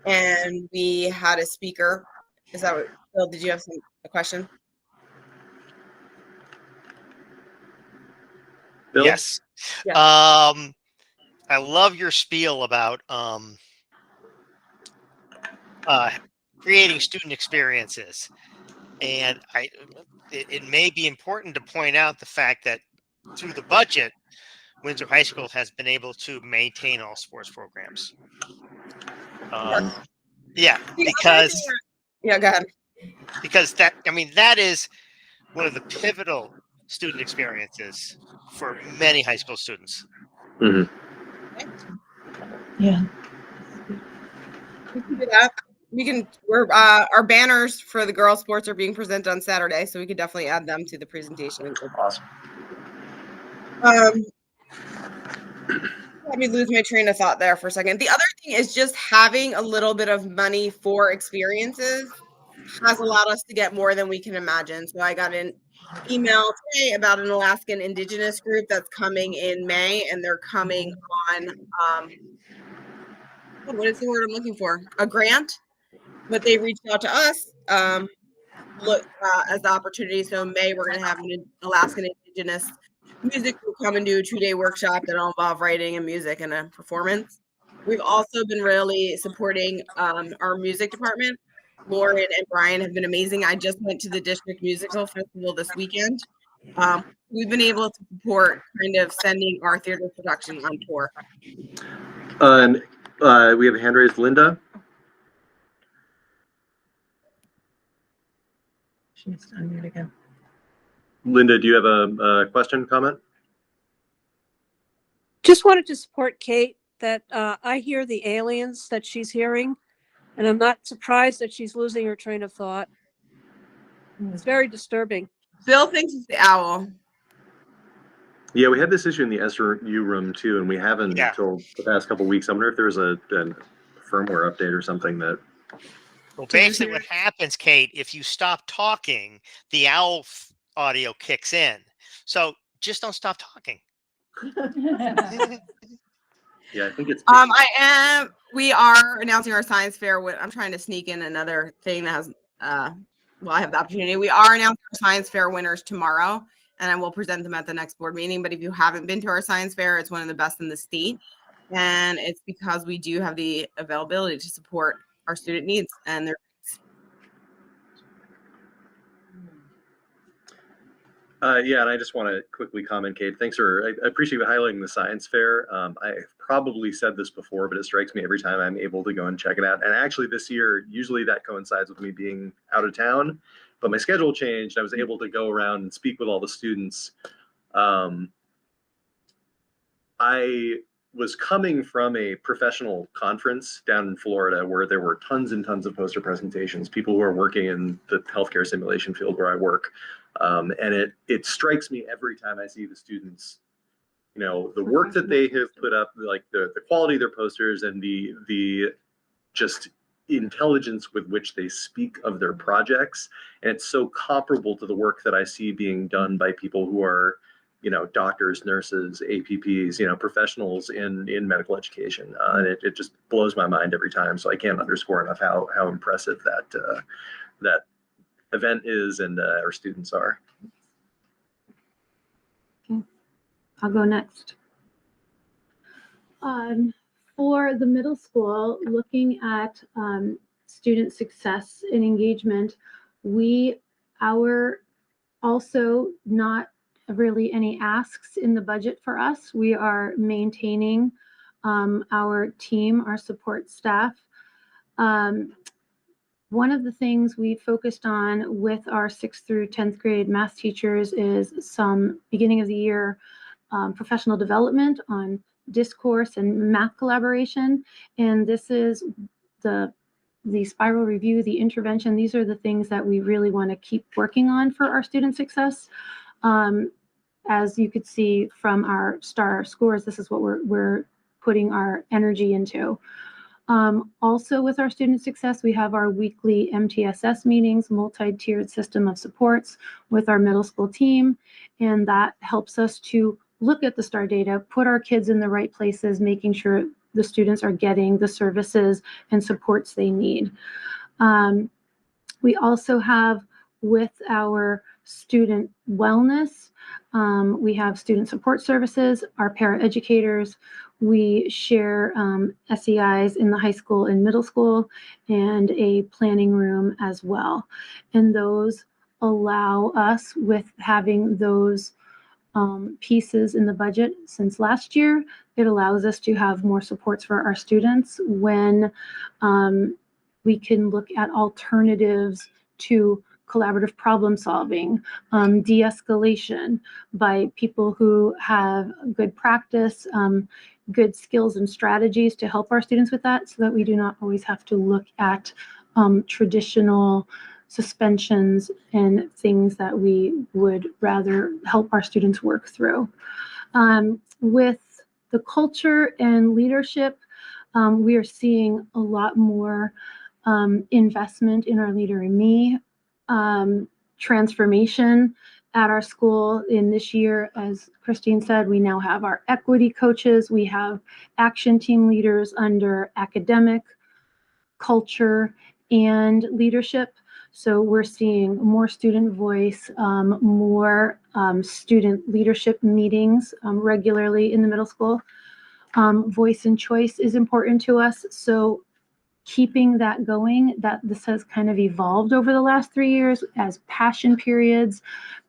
[SPEAKER 8] and we had a speaker. Is that what, Bill, did you have a question?
[SPEAKER 1] Bill?
[SPEAKER 3] Yes.
[SPEAKER 8] Yeah.
[SPEAKER 3] I love your spiel about creating student experiences. And it may be important to point out the fact that through the budget, Windsor High School has been able to maintain all sports programs. Yeah, because
[SPEAKER 8] yeah, go ahead.
[SPEAKER 3] Because that is one of the pivotal student experiences for many high school students.
[SPEAKER 1] Mhm.
[SPEAKER 9] Yeah.
[SPEAKER 8] We can do that. Our banners for the girls sports are being presented on Saturday, so we could definitely add them to the presentation.
[SPEAKER 1] Awesome.
[SPEAKER 8] Let me lose my train of thought there for a second. The other thing is just having a little bit of money for experiences has allowed us to get more than we can imagine. So I got an email today about an Alaskan Indigenous group that's coming in May, and they're coming on what is the word I'm looking for? A grant, but they reached out to us as the opportunity. So in May we're going to have an Alaskan Indigenous music group come and do a 2-day workshop that'll involve writing and music and a performance. We've also been really supporting our music department. Lauren and Brian have been amazing. I just went to the district musical festival this weekend. We've been able to support kind of sending our theater production on tour.
[SPEAKER 1] We have a hand raised, Linda.
[SPEAKER 6] She needs to unmute again.
[SPEAKER 1] Linda, do you have a question, comment?
[SPEAKER 5] Just wanted to support Kate that I hear the aliens that she's hearing, and I'm not surprised that she's losing her train of thought. It's very disturbing.
[SPEAKER 8] Bill thinks it's the owl.
[SPEAKER 1] Yeah, we had this issue in the SRU room too, and we haven't until the past couple of weeks. I wonder if there's a firmware update or something that.
[SPEAKER 3] Well, basically, what happens, Kate, if you stop talking, the owl audio kicks in. So just don't stop talking.
[SPEAKER 1] Yeah, I think it's.
[SPEAKER 8] We are announcing our science fair. I'm trying to sneak in another thing that has. I have the opportunity. We are announcing our science fair winners tomorrow, and I will present them at the next board meeting. But if you haven't been to our science fair, it's one of the best in the state, and it's because we do have the availability to support our student needs and their.
[SPEAKER 1] Yeah, and I just want to quickly comment, Kate. Thanks I appreciate you highlighting the science fair. I've probably said this before, but it strikes me every time I'm able to go and check it out. And actually this year, usually that coincides with me being out of town, but my schedule changed. I was able to go around and speak with all the students. I was coming from a professional conference down in Florida where there were tons and tons of poster presentations, people who are working in the healthcare simulation field where I work. And it strikes me every time I see the students, the work that they have put up, like the quality of their posters and the just intelligence with which they speak of their projects. And it's so comparable to the work that I see being done by people who are, doctors, nurses, APPs, professionals in medical education. And it just blows my mind every time. So I can't underscore enough how impressive that event is and our students are.
[SPEAKER 7] Okay, I'll go next. For the middle school, looking at student success and engagement, also not really any asks in the budget for us. We are maintaining our team, our support staff. One of the things we focused on with our 6th through 10th grade math teachers is some beginning of the year professional development on discourse and math collaboration. And this is the spiral review, the intervention. These are the things that we really want to keep working on for our student success. As you could see from our star scores, this is what we're putting our energy into. Also with our student success, we have our weekly MTSS meetings, multi-tiered system of supports with our middle school team. And that helps us to look at the STAR data, put our kids in the right places, making sure the students are getting the services and supports they need. We also have, with our student wellness, we have student support services, our paraeducators. We share SEIs in the high school and middle school, and a planning room as well. And those allow us, with having those pieces in the budget since last year, it allows us to have more supports for our students when we can look at alternatives to collaborative problem solving, de-escalation by people who have good practice, good skills and strategies to help our students with that, so that we do not always have to look at traditional suspensions and things that we would rather help our students work through. With the culture and leadership, we are seeing a lot more investment in our Leader in Me transformation at our school. In this year, as Christine said, we now have our equity coaches, we have action team leaders under academic, culture, and leadership. So we're seeing more student voice, more student leadership meetings regularly in the middle school. Voice and choice is important to us. So keeping that going, that this has kind of evolved over the last 3 years as passion periods,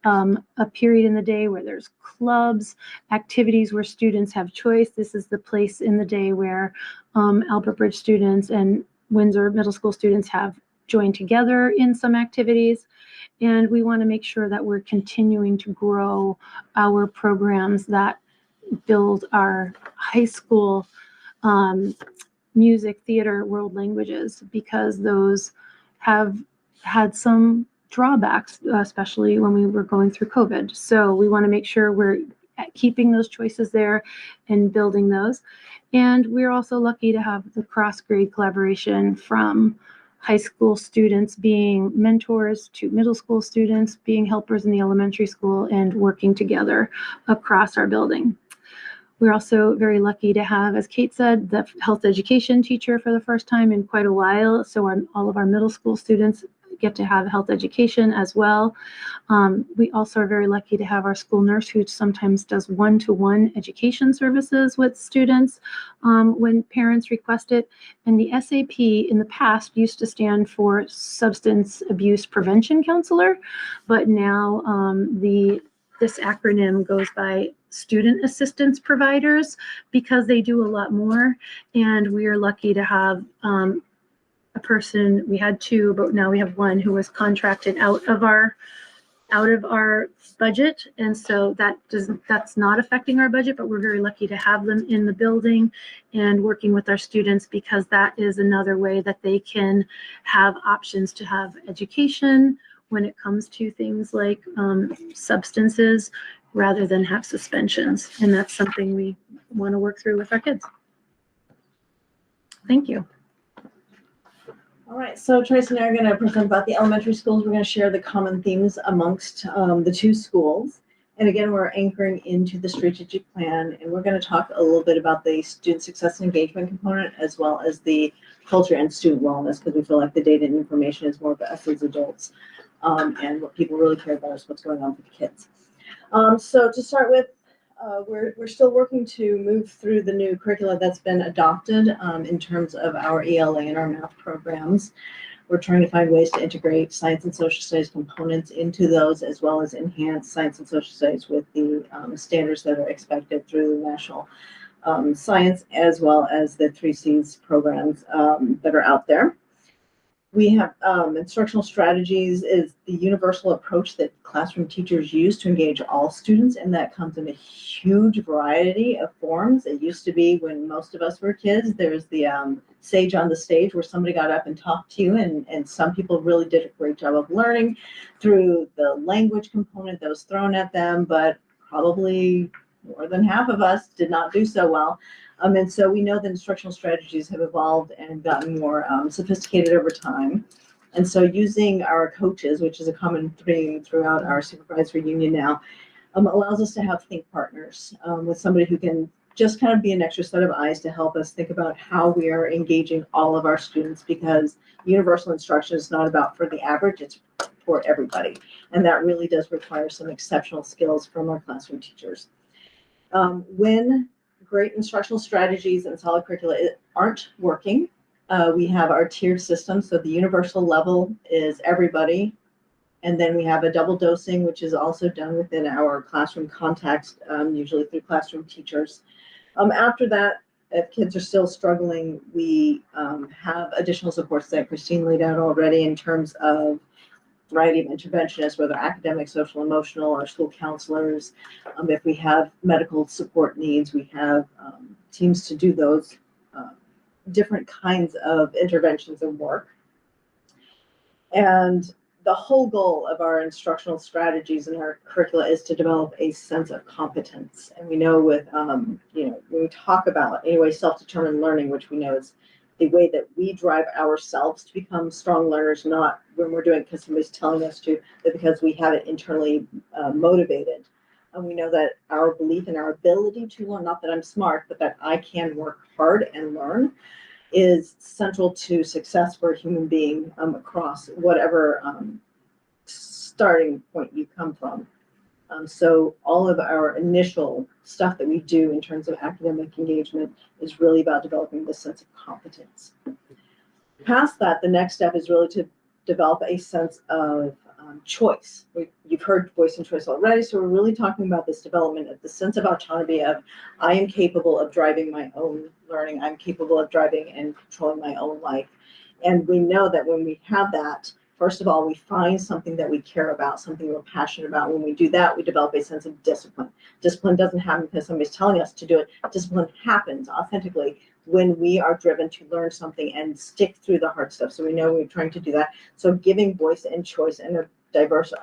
[SPEAKER 7] a period in the day where there's clubs, activities where students have choice. This is the place in the day where Albert Bridge students and Windsor Middle School students have joined together in some activities. And we want to make sure that we're continuing to grow our programs that build our high school music, theater, world languages, because those have had some drawbacks, especially when we were going through COVID. So we want to make sure we're keeping those choices there and building those. And we're also lucky to have the cross-grade collaboration from high school students being mentors to middle school students being helpers in the elementary school and working together across our building. We're also very lucky to have, as Kate said, the health education teacher for the first time in quite a while. So all of our middle school students get to have health education as well. We also are very lucky to have our school nurse, who sometimes does one-to-one education services with students when parents request it. And the SAP in the past used to stand for Substance Abuse Prevention Counselor, but now this acronym goes by Student Assistance Providers, because they do a lot more. And we are lucky to have a person, we had two, but now we have one who was contracted out of our budget. And so that's not affecting our budget, but we're very lucky to have them in the building and working with our students, because that is another way that they can have options to have education when it comes to things like substances, rather than have suspensions. And that's something we want to work through with our kids. Thank you.
[SPEAKER 10] All right, so Tracy and I are going to present about the elementary schools. We're going to share the common themes amongst the two schools. And again, we're anchoring into the strategic plan, and we're going to talk a little bit about the student success and engagement component, as well as the culture and student wellness, because we feel like the data and information is more of us as adults. And what people really care about is what's going on with the kids. So to start with, we're still working to move through the new curricula that's been adopted in terms of our ELA and our math programs. We're trying to find ways to integrate science and social studies components into those, as well as enhance science and social studies with the standards that are expected through the national science, as well as the 3Cs programs that are out there. We have instructional strategies is the universal approach that classroom teachers use to engage all students, and that comes in a huge variety of forms. It used to be, when most of us were kids, there's the sage on the stage where somebody got up and talked to you, and some people really did a great job of learning through the language component that was thrown at them, but probably more than half of us did not do so well. And so we know that instructional strategies have evolved and gotten more sophisticated over time. And so using our coaches, which is a common theme throughout our supervisory union now, allows us to have think partners with somebody who can just kind of be an extra set of eyes to help us think about how we are engaging all of our students, because universal instruction is not about for the average, it's for everybody. And that really does require some exceptional skills from our classroom teachers. When great instructional strategies and solid curricula aren't working, we have our tiered system. So the universal level is everybody. And then we have a double dosing, which is also done within our classroom context, usually through classroom teachers. After that, if kids are still struggling, we have additional supports that Christine laid out already in terms of variety of interventionists, whether academic, social, emotional, or school counselors. If we have medical support needs, we have teams to do those different kinds of interventions and work. And the whole goal of our instructional strategies and our curricula is to develop a sense of competence. And we know with, when we talk about anyway, self-determined learning, which we know is the way that we drive ourselves to become strong learners, not when we're doing it because somebody's telling us to, but because we have it internally motivated. And we know that our belief in our ability to learn, not that I'm smart, but that I can work hard and learn, is central to success for a human being across whatever starting point you come from. So all of our initial stuff that we do in terms of academic engagement is really about developing this sense of competence. Past that, the next step is really to develop a sense of choice. You've heard voice and choice already, so we're really talking about this development of the sense of autonomy of I am capable of driving my own learning, I'm capable of driving and controlling my own life. And we know that when we have that, first of all, we find something that we care about, something we're passionate about. When we do that, we develop a sense of discipline. Discipline doesn't happen because somebody's telling us to do it. Discipline happens authentically when we are driven to learn something and stick through the hard stuff. So we know we're trying to do that. So giving voice and choice and a diverse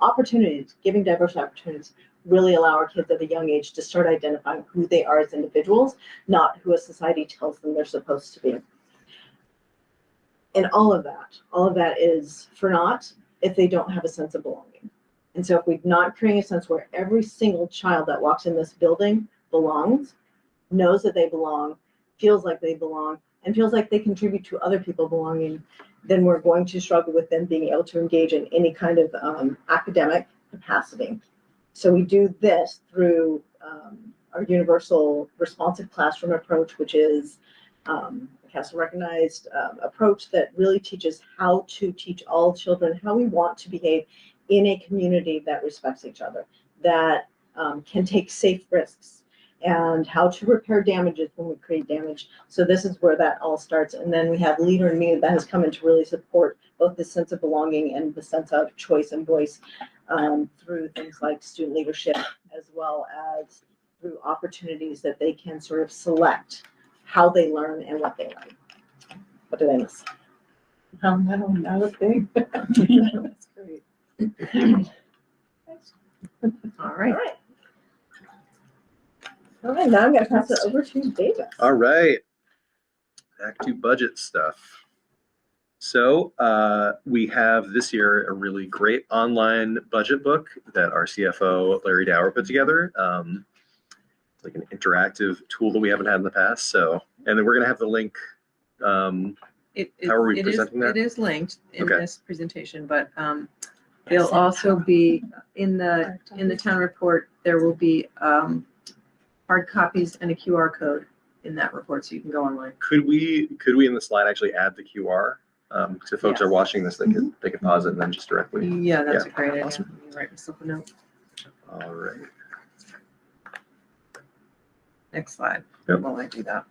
[SPEAKER 10] opportunities, giving diverse opportunities really allow our kids at a young age to start identifying who they are as individuals, not who a society tells them they're supposed to be. And all of that is for naught if they don't have a sense of belonging. And so if we're not creating a sense where every single child that walks in this building belongs, knows that they belong, feels like they belong, and feels like they contribute to other people belonging, then we're going to struggle with them being able to engage in any kind of academic capacity. So we do this through our universal responsive classroom approach, which is a CASEL recognized approach that really teaches how to teach all children how we want to behave in a community that respects each other, that can take safe risks, and how to repair damages when we create damage. So this is where that all starts. And then we have Leader in Me that has come in to really support both the sense of belonging and the sense of choice and voice through things like student leadership, as well as through opportunities that they can sort of select how they learn and what they learn. What did I miss?
[SPEAKER 9] Oh, no, that was big.
[SPEAKER 10] That's great. All right. All right, now I'm going to pass it over to Davis.
[SPEAKER 1] All right, back to budget stuff. So we have this year a really great online budget book that our CFO, Larry Dower, put together. It's like an interactive tool that we haven't had in the past. So, and then we're going to have the link. How are we presenting that?
[SPEAKER 6] It is linked in
[SPEAKER 1] Okay.
[SPEAKER 6] this presentation, but there'll also be in the town report, there will be hard copies and a QR code in that report, so you can go online.
[SPEAKER 1] Could we in the slide actually add the QR? So if folks are watching this, they could pause it and then just directly.
[SPEAKER 6] Yeah, that's a great idea.
[SPEAKER 1] Awesome.
[SPEAKER 6] Let me write myself a note.
[SPEAKER 1] All right.
[SPEAKER 6] Next slide.
[SPEAKER 1] Yep.
[SPEAKER 6] While I do that.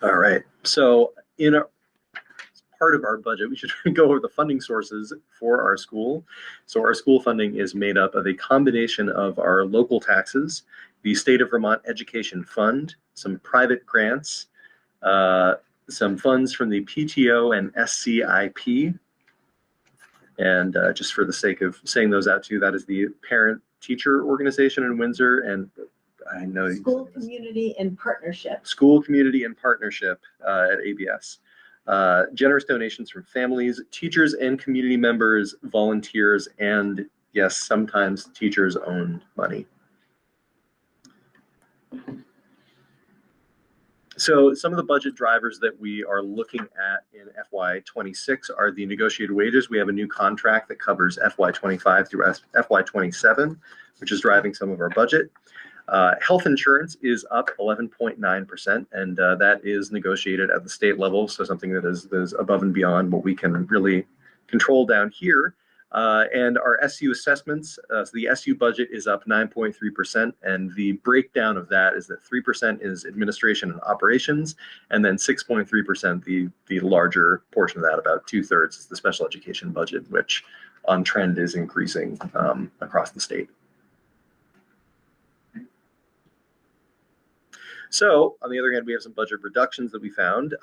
[SPEAKER 1] All right. So as part of our budget, we should go over the funding sources for our school. So our school funding is made up of a combination of our local taxes, the State of Vermont Education Fund, some private grants, some funds from the PTO and SCIP. And just for the sake of saying those out to you, that is the parent teacher organization in Windsor, and I know.
[SPEAKER 6] School community and partnership.
[SPEAKER 1] School community and partnership at ABS. Generous donations from families, teachers and community members, volunteers, and yes, sometimes teachers' own money. So some of the budget drivers that we are looking at in FY26 are the negotiated wages. We have a new contract that covers FY25 through FY27, which is driving some of our budget. Health insurance is up 11.9%, and that is negotiated at the state level, so something that is above and beyond what we can really control down here. And our SU assessments, so the SU budget is up 9.3%, and the breakdown of that is that 3% is administration and operations, and then 6.3%, the larger portion of that, about 2/3, is the special education budget, which on trend is increasing across the state. So on the other hand, we have some budget reductions that we found.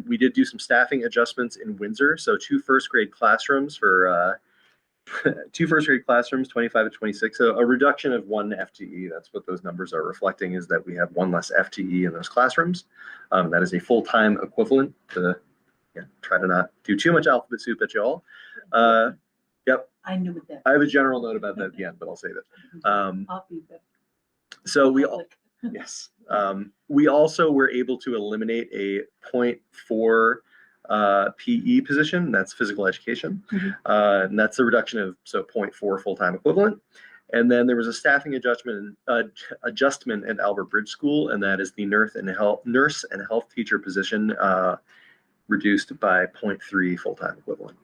[SPEAKER 1] We did do some staffing adjustments in Windsor. So 2 first-grade classrooms for 2 first-grade classrooms, 25 to 26. So a reduction of 1 FTE. That's what those numbers are reflecting, is that we have 1 less FTE in those classrooms. That is a full-time equivalent to try to not do too much alphabet soup at y'all. Yep.
[SPEAKER 9] I knew that.
[SPEAKER 1] I have a general note about that at the end, but I'll save it.
[SPEAKER 9] I'll be the
[SPEAKER 1] So we all.
[SPEAKER 9] public.
[SPEAKER 1] Yes. We also were able to eliminate a 0.4 PE position. That's physical education. And that's a reduction of 0.4 full-time equivalent. And then there was a staffing adjustment at Albert Bridge School, and that is the nurse and health teacher position reduced by 0.3 full-time equivalent.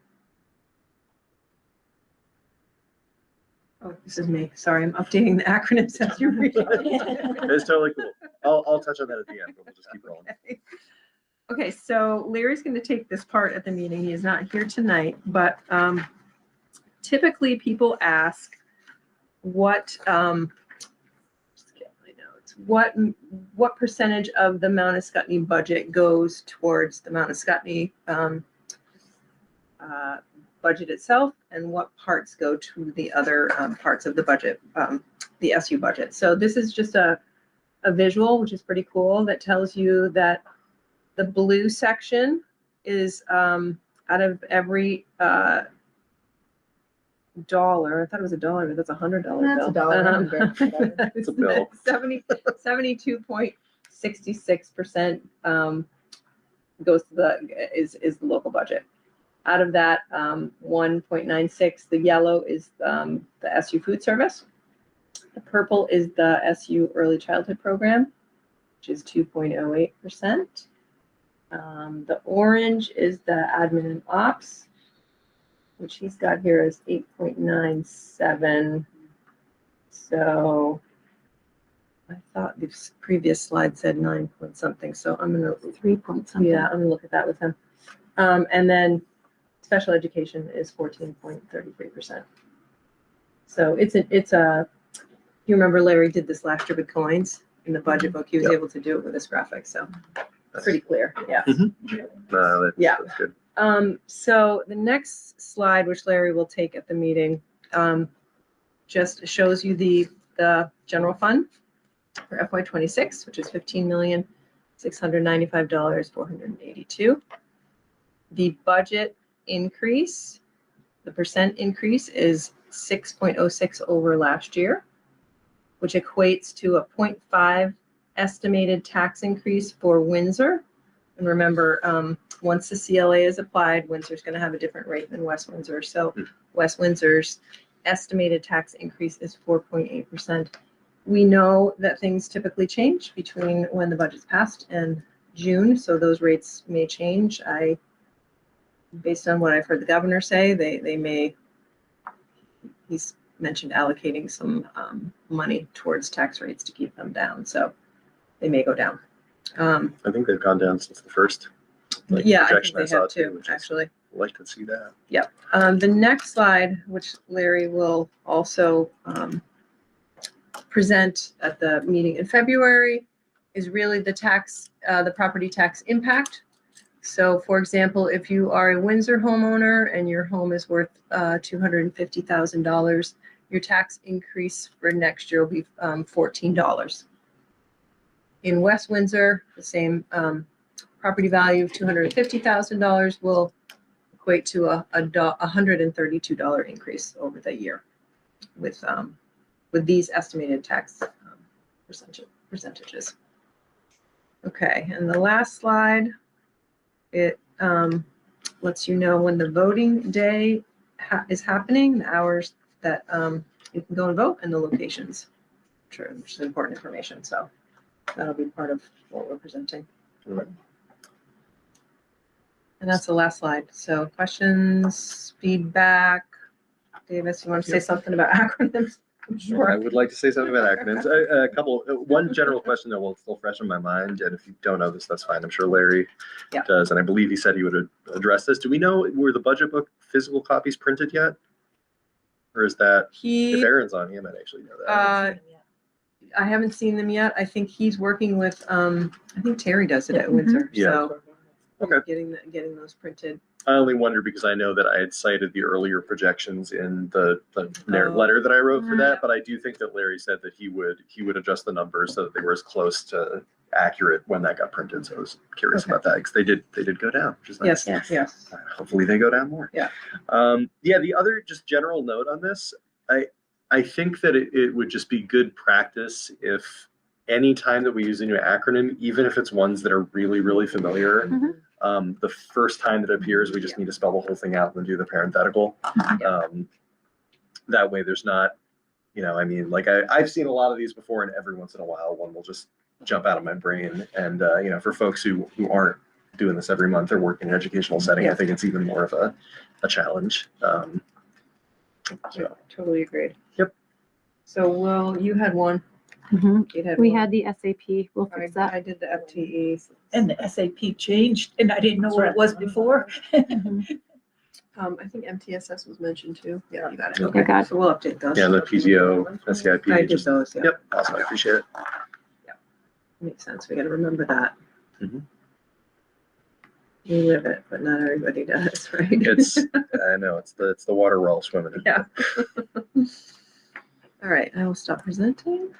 [SPEAKER 6] Oh, this is me. Sorry, I'm updating the acronyms as you read.
[SPEAKER 1] It's totally cool. I'll touch on that at the end, but we'll just keep rolling.
[SPEAKER 6] Okay, so Larry's going to take this part at the meeting. He is not here tonight, but typically people ask what just get my notes. What percentage of the Mount Escutney budget goes towards the Mount Escutney budget itself, and what parts go to the other parts of the budget, the SU budget. So this is just a visual, which is pretty cool, that tells you that the blue section is out of every dollar. I thought it was $1, but that's $100 bill.
[SPEAKER 10] That's $1.
[SPEAKER 1] It's a bill.
[SPEAKER 6] 72.66% goes to is the local budget. Out of that, 1.96, the yellow is the SU food service. The purple is the SU early childhood program, which is 2.08%. The orange is the admin and ops, which he's got here is 8.97. So I thought this previous slide said 9 point something. So I'm going to
[SPEAKER 7] 3 point something.
[SPEAKER 6] I'm going to look at that with him. And then special education is 14.33%. So it's a, you remember Larry did this last year with coins in the budget book. He was able to do it with this graphic. So pretty clear. Yeah. Yeah.
[SPEAKER 1] That's good.
[SPEAKER 6] So the next slide, which Larry will take at the meeting, just shows you the general fund for FY26, which is $15,695,482. The budget increase, the percent increase is 6.06 over last year, which equates to a 0.5 estimated tax increase for Windsor. And remember, once the CLA is applied, Windsor's going to have a different rate than West Windsor. So West Windsor's estimated tax increase is 4.8%. We know that things typically change between when the budget's passed and June, so those rates may change. Based on what I've heard the governor say, they may, he's mentioned allocating some money towards tax rates to keep them down, so they may go down.
[SPEAKER 1] I think they've gone down since the first.
[SPEAKER 6] Yeah, I think they have too, actually.
[SPEAKER 1] I'd like to see that.
[SPEAKER 6] Yep. The next slide, which Larry will also present at the meeting in February, is really the tax, the property tax impact. So for example, if you are a Windsor homeowner and your home is worth $250,000, your tax increase for next year will be $14. In West Windsor, the same property value of $250,000 will equate to a $132 increase over the year with these estimated tax percentages. Okay, and the last slide, it lets you know when the voting day is happening, the hours that you can go and vote, and the locations, which is important information. So that'll be part of what we're presenting. And that's the last slide. So questions, feedback. Davis, you want to say something about acronyms?
[SPEAKER 1] Sure, I would like to say something about acronyms. One general question that will still fresh in my mind, and if you don't know this, that's fine. I'm sure Larry does, and I believe he said he would address this. Do we know, were the budget book physical copies printed yet? Or is that, if Aaron's on, he might actually know that.
[SPEAKER 6] I haven't seen them yet. I think he's working with, I think Terry does it at Windsor.
[SPEAKER 1] Yeah.
[SPEAKER 6] So
[SPEAKER 1] Okay.
[SPEAKER 6] getting those printed.
[SPEAKER 1] I only wonder because I know that I had cited the earlier projections in the letter that I wrote for that, but I do think that Larry said that he would adjust the numbers so that they were as close to accurate when that got printed. So I was curious about that because they did go down, which is nice.
[SPEAKER 6] Yes.
[SPEAKER 1] Hopefully they go down more.
[SPEAKER 6] Yeah.
[SPEAKER 1] The other just general note on this, I think that it would just be good practice if any time that we use a new acronym, even if it's ones that are really, really familiar, the first time that it appears, we just need to spell the whole thing out and do the parenthetical. That way there's not, I've seen a lot of these before, and every once in a while one will just jump out of my brain. And, for folks who aren't doing this every month or work in an educational setting, I think it's even more of a challenge.
[SPEAKER 6] Totally agreed.
[SPEAKER 1] Yep.
[SPEAKER 6] So you had one.
[SPEAKER 7] We had the SAP. We'll fix that.
[SPEAKER 6] I did the FTE.
[SPEAKER 9] And the SAP changed, and I didn't know what it was before.
[SPEAKER 6] I think MTSS was mentioned too. Yeah, you got it.
[SPEAKER 7] Okay, got it.
[SPEAKER 6] So we'll update those.
[SPEAKER 1] Yeah, the PTO, SCIP.
[SPEAKER 6] I did those, yeah.
[SPEAKER 1] Yep, awesome, I appreciate it.
[SPEAKER 6] Makes sense. We got to remember that.
[SPEAKER 1] Mhm.
[SPEAKER 6] We live it, but not everybody does, right?
[SPEAKER 1] I know, it's the water we're all swimming in.
[SPEAKER 6] Yeah. All right, I will stop presenting.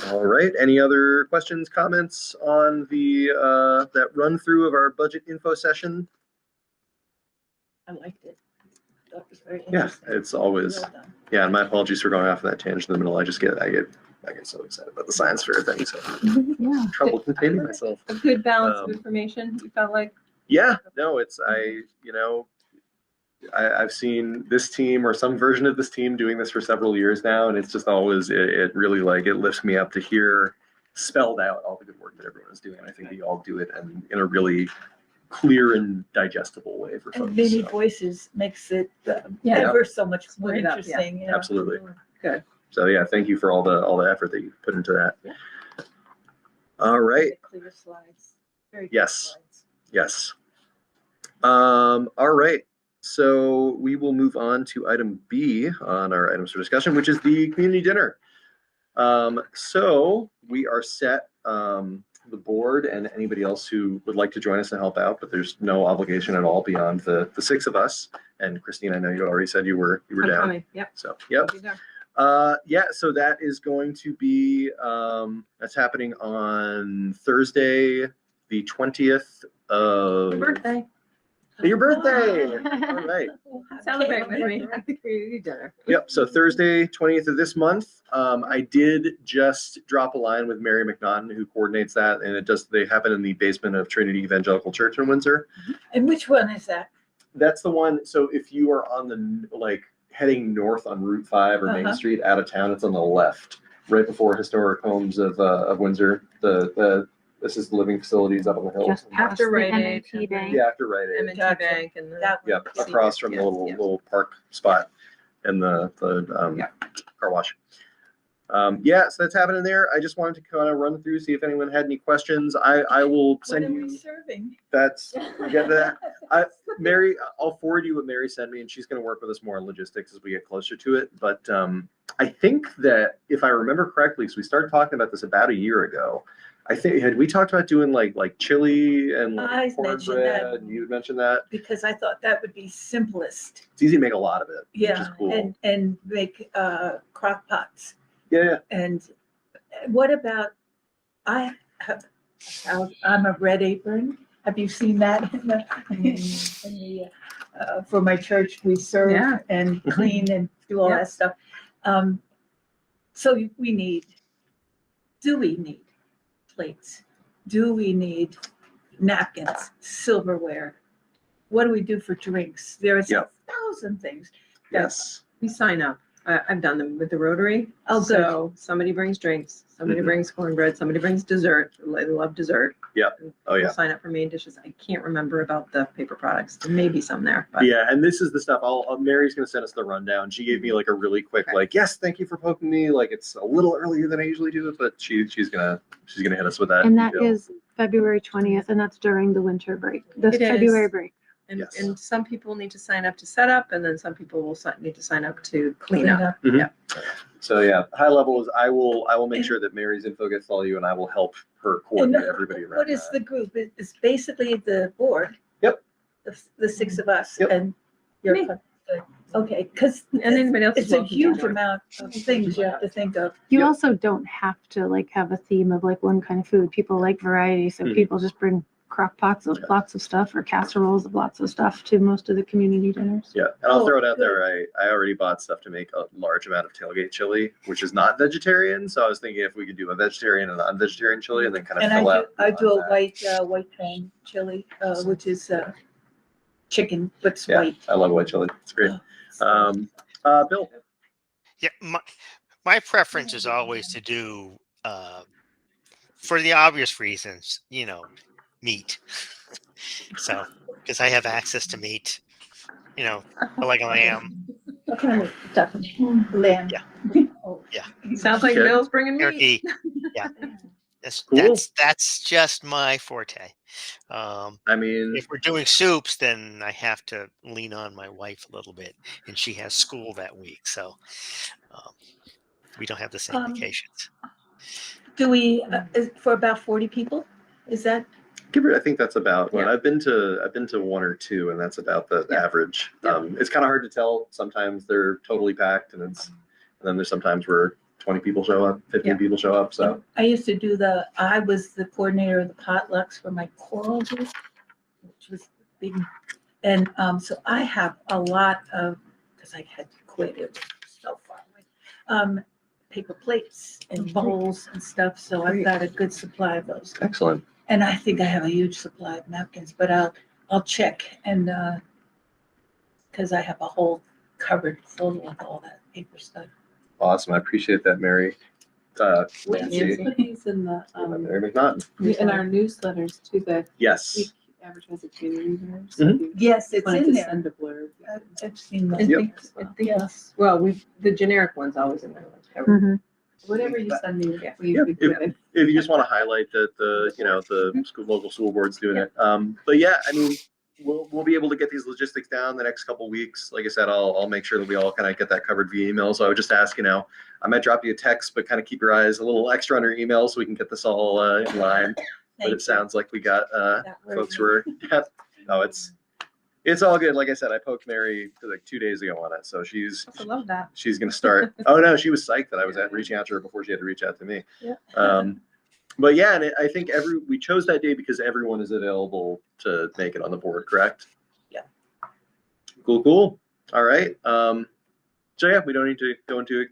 [SPEAKER 1] All right, any other questions, comments on that run through of our budget info session?
[SPEAKER 9] I liked it. That was very
[SPEAKER 1] Yeah,
[SPEAKER 9] interesting.
[SPEAKER 1] it's always,
[SPEAKER 9] Well done.
[SPEAKER 1] yeah, and my apologies for going off on that tangent in the middle. I get so excited about the science fair thing, so
[SPEAKER 7] Yeah.
[SPEAKER 1] trouble containing myself.
[SPEAKER 6] A good balance of information, you felt like?
[SPEAKER 1] Yeah, no, I've seen this team or some version of this team doing this for several years now, and it's just always, it really it lifts me up to hear spelled out all the good work that everyone is doing. I think we all do it in a really clear and digestible way for folks.
[SPEAKER 9] And many
[SPEAKER 1] so.
[SPEAKER 9] voices makes it
[SPEAKER 6] Yeah.
[SPEAKER 9] ever so much more
[SPEAKER 6] Split it up, yeah.
[SPEAKER 9] interesting. Yeah.
[SPEAKER 1] Absolutely.
[SPEAKER 6] Good.
[SPEAKER 1] So yeah, thank you for all the effort that you put into that. All right.
[SPEAKER 9] Clear slides. Very clear
[SPEAKER 1] Yes.
[SPEAKER 9] slides.
[SPEAKER 1] Yes. All right. So we will move on to item B on our items for discussion, which is the community dinner. So we are set, the board and anybody else who would like to join us and help out, but there's no obligation at all beyond the six of us. And Christine, I know you already said you were
[SPEAKER 6] I'm
[SPEAKER 1] down.
[SPEAKER 6] coming. Yep.
[SPEAKER 1] So, yep.
[SPEAKER 6] I'll be there.
[SPEAKER 1] So that is going to be, that's happening on Thursday, the 20th of.
[SPEAKER 6] Birthday.
[SPEAKER 1] Your birthday. All right.
[SPEAKER 6] Celebrate with me at the community dinner.
[SPEAKER 1] Yep. So Thursday, 20th of this month. I did just drop a line with Mary McNaughton, who coordinates that, and they happen in the basement of Trinity Evangelical Church in Windsor.
[SPEAKER 9] And which one is that?
[SPEAKER 1] That's the one. So if you are on the heading north on Route 5 or Main Street out of town, it's on the left, right before historic homes of Windsor. This is the living facilities up on the hill.
[SPEAKER 7] Just past
[SPEAKER 6] After
[SPEAKER 7] the
[SPEAKER 6] Rite Aid.
[SPEAKER 7] M&T Bank.
[SPEAKER 1] Yeah, after Rite Aid.
[SPEAKER 6] M&T
[SPEAKER 9] Gotcha.
[SPEAKER 6] Bank and the.
[SPEAKER 9] That one.
[SPEAKER 1] Yep, across from the
[SPEAKER 6] Yeah, yeah.
[SPEAKER 1] little park spot and the car wash. So that's happening there. I just wanted to kind of run through, see if anyone had any questions. I will
[SPEAKER 9] What
[SPEAKER 1] send
[SPEAKER 9] are we
[SPEAKER 1] you.
[SPEAKER 9] serving?
[SPEAKER 1] We get to that. Mary, I'll forward you what Mary sent me, and she's going to work with us more on logistics as we get closer to it. But I think that if I remember correctly, so we started talking about this about a year ago. I think had we talked about doing like chili and
[SPEAKER 9] I mentioned that.
[SPEAKER 1] cornbread, and you had mentioned that.
[SPEAKER 9] Because I thought that would be simplest.
[SPEAKER 1] It's easy to make a lot of it, which is
[SPEAKER 9] Yeah,
[SPEAKER 1] cool.
[SPEAKER 9] and make crock pots.
[SPEAKER 1] Yeah.
[SPEAKER 9] And what about, I'm a Red Apron. Have you seen that in for my church, we serve
[SPEAKER 6] Yeah.
[SPEAKER 9] and clean and do all
[SPEAKER 6] Yeah.
[SPEAKER 9] that stuff. So do we need plates? Do we need napkins, silverware? What do we do for drinks? There's
[SPEAKER 1] Yep.
[SPEAKER 9] 1,000 things.
[SPEAKER 1] Yes.
[SPEAKER 6] We sign up. I've done them with the Rotary.
[SPEAKER 9] Oh, good.
[SPEAKER 6] So somebody brings drinks, somebody
[SPEAKER 1] Mhm.
[SPEAKER 6] brings cornbread, somebody brings dessert. I love dessert.
[SPEAKER 1] Yep. Oh, yeah.
[SPEAKER 6] We'll sign up for main dishes. I can't remember about the paper products. There may be some there, but
[SPEAKER 1] Yeah, and this is the stuff. Mary's gonna send us the rundown. She gave me like a really quick,
[SPEAKER 6] Okay.
[SPEAKER 1] like, yes, thank you for poking me. Like it's a little earlier than I usually do, but she's gonna hit us with that.
[SPEAKER 7] And that
[SPEAKER 1] detail.
[SPEAKER 7] is February 20th, and that's during the winter break, the
[SPEAKER 6] It is.
[SPEAKER 7] February break.
[SPEAKER 1] Yes.
[SPEAKER 6] and some people need to sign up to set up, and then some people will need to sign up to clean up.
[SPEAKER 1] Mhm.
[SPEAKER 6] Yeah.
[SPEAKER 1] So yeah, high level is I will make sure that Mary's info gets to all you, and I will help her coordinate everybody around
[SPEAKER 9] What is
[SPEAKER 1] that.
[SPEAKER 9] the group? It's basically the board.
[SPEAKER 1] Yep.
[SPEAKER 9] The 6 of us
[SPEAKER 1] Yep.
[SPEAKER 9] and your,
[SPEAKER 6] Me.
[SPEAKER 9] okay, because
[SPEAKER 6] And anybody else is
[SPEAKER 9] it's a
[SPEAKER 6] welcome to
[SPEAKER 9] huge
[SPEAKER 6] join.
[SPEAKER 9] amount of things you have to think of.
[SPEAKER 7] You
[SPEAKER 1] Yep.
[SPEAKER 7] also don't have to like have a theme of like one kind of food. People like variety, so
[SPEAKER 1] Mhm.
[SPEAKER 7] people just bring crock pots of lots of stuff or casseroles of lots of stuff to most of the community dinners.
[SPEAKER 1] Yeah, and I'll
[SPEAKER 9] Oh,
[SPEAKER 1] throw it out
[SPEAKER 9] good.
[SPEAKER 1] there. I already bought stuff to make a large amount of tailgate chili, which is not vegetarian. So I was thinking if we could do a vegetarian and non-vegetarian chili, and then kind of
[SPEAKER 9] And
[SPEAKER 1] fill out.
[SPEAKER 9] I do
[SPEAKER 1] on
[SPEAKER 9] a
[SPEAKER 1] that.
[SPEAKER 9] white pan chili, which is chicken, but it's
[SPEAKER 1] Yeah,
[SPEAKER 9] white.
[SPEAKER 1] I love white chili. It's great. Bill.
[SPEAKER 3] Yeah, my preference is always to do, for the obvious reasons, meat. So, because I have access to meat, like a lamb,
[SPEAKER 9] What kind of stuff? Lamb.
[SPEAKER 3] Yeah.
[SPEAKER 9] Oh.
[SPEAKER 3] Yeah.
[SPEAKER 6] Sounds like
[SPEAKER 1] Okay.
[SPEAKER 6] Bill's bringing meat.
[SPEAKER 3] turkey. Yeah,
[SPEAKER 1] Cool.
[SPEAKER 3] that's just my forte.
[SPEAKER 1] I mean,
[SPEAKER 3] If we're doing soups, then I have to lean on my wife a little bit, and she has school that week, so we don't have the same vacations.
[SPEAKER 9] Do we, for about 40 people? Is that?
[SPEAKER 1] I think that's about what
[SPEAKER 6] Yeah.
[SPEAKER 1] I've been to one or two, and that's about the
[SPEAKER 6] Yeah.
[SPEAKER 1] average.
[SPEAKER 6] Yeah.
[SPEAKER 1] It's kind of hard to tell. Sometimes they're totally packed, and then there's sometimes where 20 people show up, 15
[SPEAKER 6] Yeah.
[SPEAKER 1] people show up. So
[SPEAKER 9] I used to do I was the coordinator of the potlucks for my choral group, which was big. And so I have a lot of, because I had to quit, it was so far away, paper plates and bowls and stuff. So I've
[SPEAKER 6] Great.
[SPEAKER 9] got a good supply of those.
[SPEAKER 1] excellent.
[SPEAKER 9] And I think I have a huge supply of napkins, but I'll check and, because I have a whole cupboard full of all that paper stuff.
[SPEAKER 1] Awesome. I appreciate that, Mary. Nancy.
[SPEAKER 2] Put these in the,
[SPEAKER 1] Mary McNaughton.
[SPEAKER 2] in our newsletters too, that we
[SPEAKER 1] Yes.
[SPEAKER 2] advertise at community dinners. So if you
[SPEAKER 9] Yes, it's
[SPEAKER 2] wanted
[SPEAKER 9] in
[SPEAKER 2] to
[SPEAKER 9] there.
[SPEAKER 2] send a blurb.
[SPEAKER 9] I've seen
[SPEAKER 6] I
[SPEAKER 9] that.
[SPEAKER 1] Yep.
[SPEAKER 6] think,
[SPEAKER 9] Yes.
[SPEAKER 6] well, the generic one's always in there.
[SPEAKER 7] Mhm.
[SPEAKER 2] Whatever you send me,
[SPEAKER 6] Yeah.
[SPEAKER 2] we
[SPEAKER 1] Yeah,
[SPEAKER 2] be good.
[SPEAKER 1] If you just want to highlight that the local school board's doing it. But yeah, I mean, we'll be able to get these logistics down the next couple weeks. Like I said, I'll make sure that we all kind of get that covered via email. So I would just ask, I might drop you a text, but kind of keep your eyes a little extra on your email so we can get this all in line. But it sounds like we got folks who are, yeah, no, it's all good. Like I said, I poked Mary like 2 days ago on it. So
[SPEAKER 6] I love that.
[SPEAKER 1] she's going to start. Oh no, she was psyched that I was reaching out to her before she had to reach out to me.
[SPEAKER 6] Yeah.
[SPEAKER 1] But yeah, and I think we chose that day because everyone is available to make it on the board, correct?
[SPEAKER 9] Yeah.
[SPEAKER 1] Cool. All right. So yeah, we don't need to go into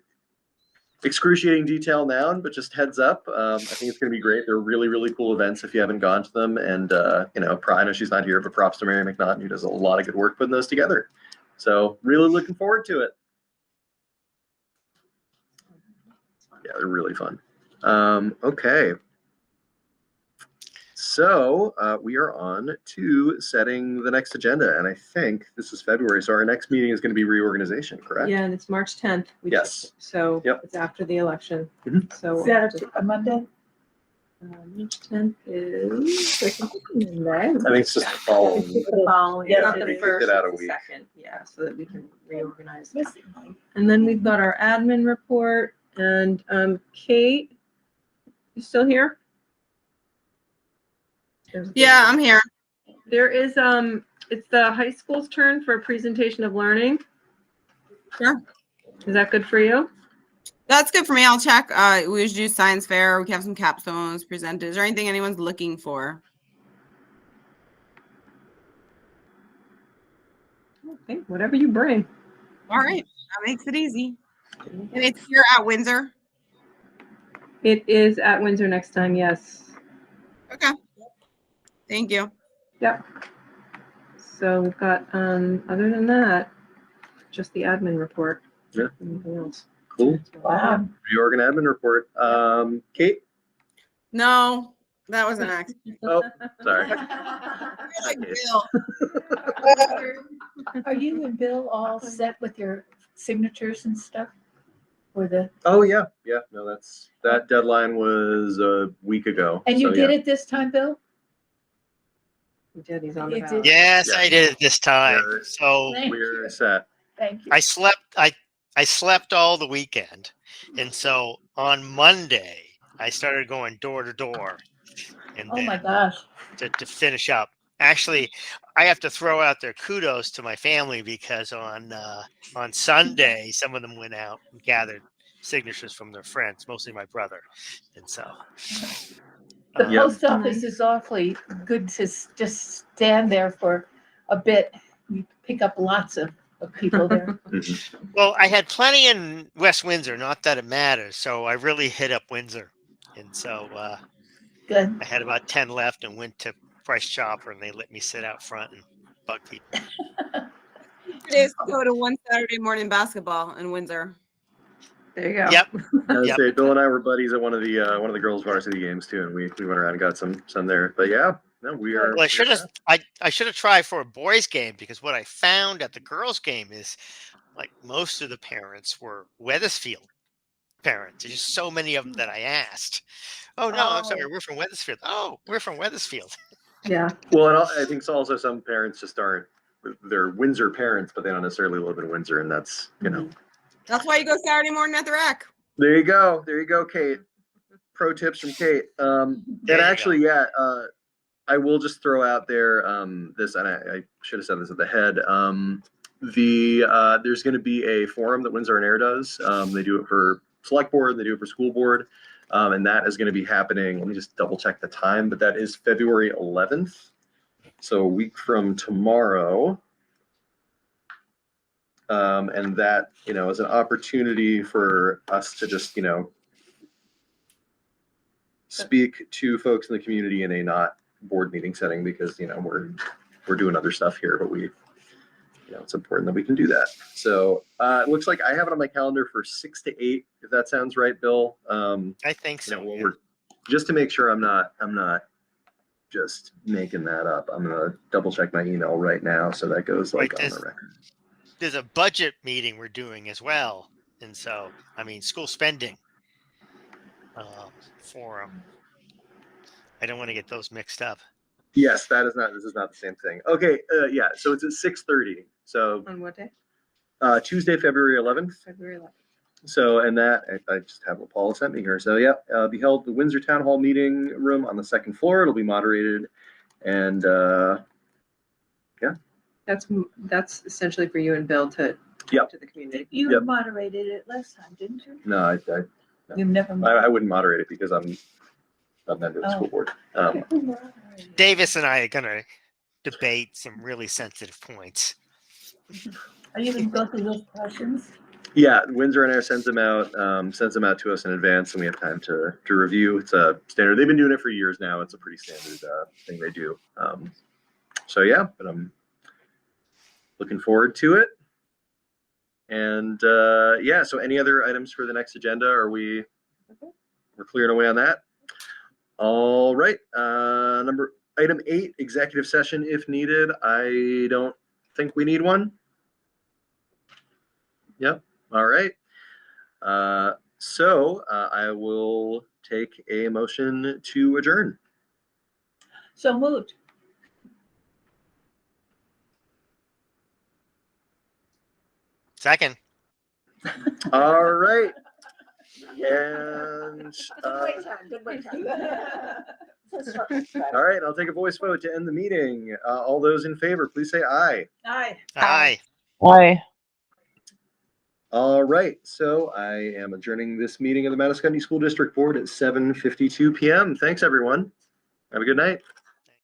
[SPEAKER 1] excruciating detail now, but just heads up. I think it's going to be great. They're really, really cool events if you haven't gone to them. And, I know she's not here, but props to Mary McNaughton, who does a lot of good work putting those together. So really looking forward to it. Yeah, they're really fun. Okay. So we are on to setting the next agenda. And I think this is February. So our next meeting is going to be reorganization, correct?
[SPEAKER 6] Yeah, and it's March 10th.
[SPEAKER 1] Yes.
[SPEAKER 6] So
[SPEAKER 1] Yep.
[SPEAKER 6] it's after the election.
[SPEAKER 1] Mhm.
[SPEAKER 6] So
[SPEAKER 9] Is that a Monday?
[SPEAKER 6] March 10th is, I think
[SPEAKER 1] I think it's just the following.
[SPEAKER 6] the following,
[SPEAKER 9] Yeah,
[SPEAKER 6] not
[SPEAKER 9] it
[SPEAKER 6] the
[SPEAKER 9] is.
[SPEAKER 6] first,
[SPEAKER 1] Get out a
[SPEAKER 6] it's the
[SPEAKER 1] week.
[SPEAKER 6] second. Yeah, so that we can reorganize. And then we've got our admin report and Kate, you still here?
[SPEAKER 8] Yeah, I'm here.
[SPEAKER 6] There is, it's the high school's turn for a presentation of learning.
[SPEAKER 8] Sure.
[SPEAKER 6] Is that good for you?
[SPEAKER 8] That's good for me. I'll check. We usually do science fair. We can have some capstones presented. Is there anything anyone's looking for?
[SPEAKER 6] Okay, whatever you bring.
[SPEAKER 8] All right. That makes it easy. And it's here at Windsor.
[SPEAKER 6] It is at Windsor next time, yes.
[SPEAKER 8] Okay. Thank you.
[SPEAKER 6] Yep. So we've got, other than that, just the admin report.
[SPEAKER 1] Yeah.
[SPEAKER 6] Anything else?
[SPEAKER 1] Cool.
[SPEAKER 9] Wow.
[SPEAKER 1] Reorg and admin report. Kate?
[SPEAKER 8] No, that was an accident.
[SPEAKER 1] Oh, sorry.
[SPEAKER 8] You're like Bill.
[SPEAKER 9] Are you and Bill all set with your signatures and stuff? For the,
[SPEAKER 1] Oh, yeah. Yeah. No, that deadline was a week ago.
[SPEAKER 9] and you
[SPEAKER 1] so,
[SPEAKER 9] did
[SPEAKER 1] yeah.
[SPEAKER 9] it this time, Bill?
[SPEAKER 6] You did, he's on the
[SPEAKER 9] You did.
[SPEAKER 6] ballot.
[SPEAKER 3] Yes,
[SPEAKER 1] Yeah.
[SPEAKER 3] I did it this time.
[SPEAKER 1] We're-
[SPEAKER 3] So
[SPEAKER 1] We're set.
[SPEAKER 9] Thank you.
[SPEAKER 3] I slept all the weekend, and so on Monday I started going door to door, and
[SPEAKER 9] Oh my
[SPEAKER 3] then
[SPEAKER 9] gosh.
[SPEAKER 3] to finish up. Actually, I have to throw out their kudos to my family because on Sunday some of them went out and gathered signatures from their friends, mostly my brother, and so
[SPEAKER 9] The
[SPEAKER 1] Yeah.
[SPEAKER 9] post office is awfully good to just stand there for a bit. You pick up lots of people there.
[SPEAKER 1] Mhm.
[SPEAKER 3] well, I had plenty in West Windsor, not that it matters, so I really hit up Windsor, and so
[SPEAKER 9] Good.
[SPEAKER 3] I had about 10 left and went to Price Chopper, and they let me sit out front and bug people.
[SPEAKER 8] It is to go to one Saturday morning basketball in Windsor.
[SPEAKER 6] There you go.
[SPEAKER 3] Yep.
[SPEAKER 1] I would
[SPEAKER 3] Yep.
[SPEAKER 1] say Bill and I were buddies at one of the girls' varsity games too, and we went around and got some there. But yeah, no, we are.
[SPEAKER 3] Well, I should have tried for a boys' game, because what I found at the girls' game is like most of the parents were Weathersfield parents. There's just so many of them that I asked. Oh no, I'm sorry, we're from Weathersfield. Oh, we're from Weathersfield.
[SPEAKER 6] Yeah.
[SPEAKER 1] Well, and I think also some parents just aren't. They're Windsor parents, but they don't necessarily live in Windsor, and that's
[SPEAKER 8] That's why you go Saturday morning at the rec.
[SPEAKER 1] There you go, Kate. Pro tips from Kate.
[SPEAKER 3] There
[SPEAKER 1] And
[SPEAKER 3] you
[SPEAKER 1] actually, yeah, I will just throw out there this, and I should have said this at the head. There's going to be a forum that Windsor and Air does. They do it for select board, they do it for school board, and that is going to be happening. Let me just double check the time, but that is February 11th, so a week from tomorrow. And that, is an opportunity for us to just, speak to folks in the community in a not board meeting setting, because, we're doing other stuff here, but it's important that we can do that. So it looks like I have it on my calendar for 6 to 8, if that sounds right, Bill.
[SPEAKER 3] I think so.
[SPEAKER 1] Well,
[SPEAKER 3] Yeah.
[SPEAKER 1] we're just to make sure I'm not just making that up. I'm gonna double check my email right now, so that goes
[SPEAKER 3] Right,
[SPEAKER 1] on the record.
[SPEAKER 3] There's a budget meeting we're doing as well, and so school spending forum. I don't want to get those mixed up.
[SPEAKER 1] Yes, this is not the same thing. Okay, yeah, so it's at 6:30. So
[SPEAKER 6] On what day?
[SPEAKER 1] Tuesday, February 11th.
[SPEAKER 6] February 11th.
[SPEAKER 1] So, and that, I just have what Paula sent me here. So yeah, be held in the Windsor Town Hall meeting room on the second floor. It'll be moderated, and
[SPEAKER 6] That's essentially for you and Bill to
[SPEAKER 1] Yep.
[SPEAKER 6] to the community.
[SPEAKER 9] You
[SPEAKER 1] Yep.
[SPEAKER 9] moderated it last time, didn't you?
[SPEAKER 1] no,
[SPEAKER 9] You've never.
[SPEAKER 1] I wouldn't moderate it because I'm a member of the
[SPEAKER 9] Oh.
[SPEAKER 1] school board.
[SPEAKER 3] Davis and I are going to debate some really sensitive points.
[SPEAKER 9] Are you going to go through those questions?
[SPEAKER 1] Yeah, Windsor and Air sends them out to us in advance, and we have time to review. It's a standard. They've been doing it for years now. It's a pretty standard thing they do. So yeah, but I'm looking forward to it. And yeah, so any other items for the next agenda? Are we're clearing away on that? All right. Item 8, executive session if needed. I don't think we need one. Yep. All right. So I will take a motion to adjourn.
[SPEAKER 9] So moved.
[SPEAKER 3] Second.
[SPEAKER 1] All right. And
[SPEAKER 9] Good wait time.
[SPEAKER 1] all right, I'll take a voice vote to end the meeting. All those in favor, please say aye.
[SPEAKER 9] Aye.
[SPEAKER 3] Aye.
[SPEAKER 11] Aye.
[SPEAKER 1] All right, so I am adjourning this meeting of the Madison County School District Board at 7:52 p.m. Thanks, everyone. Have a good night.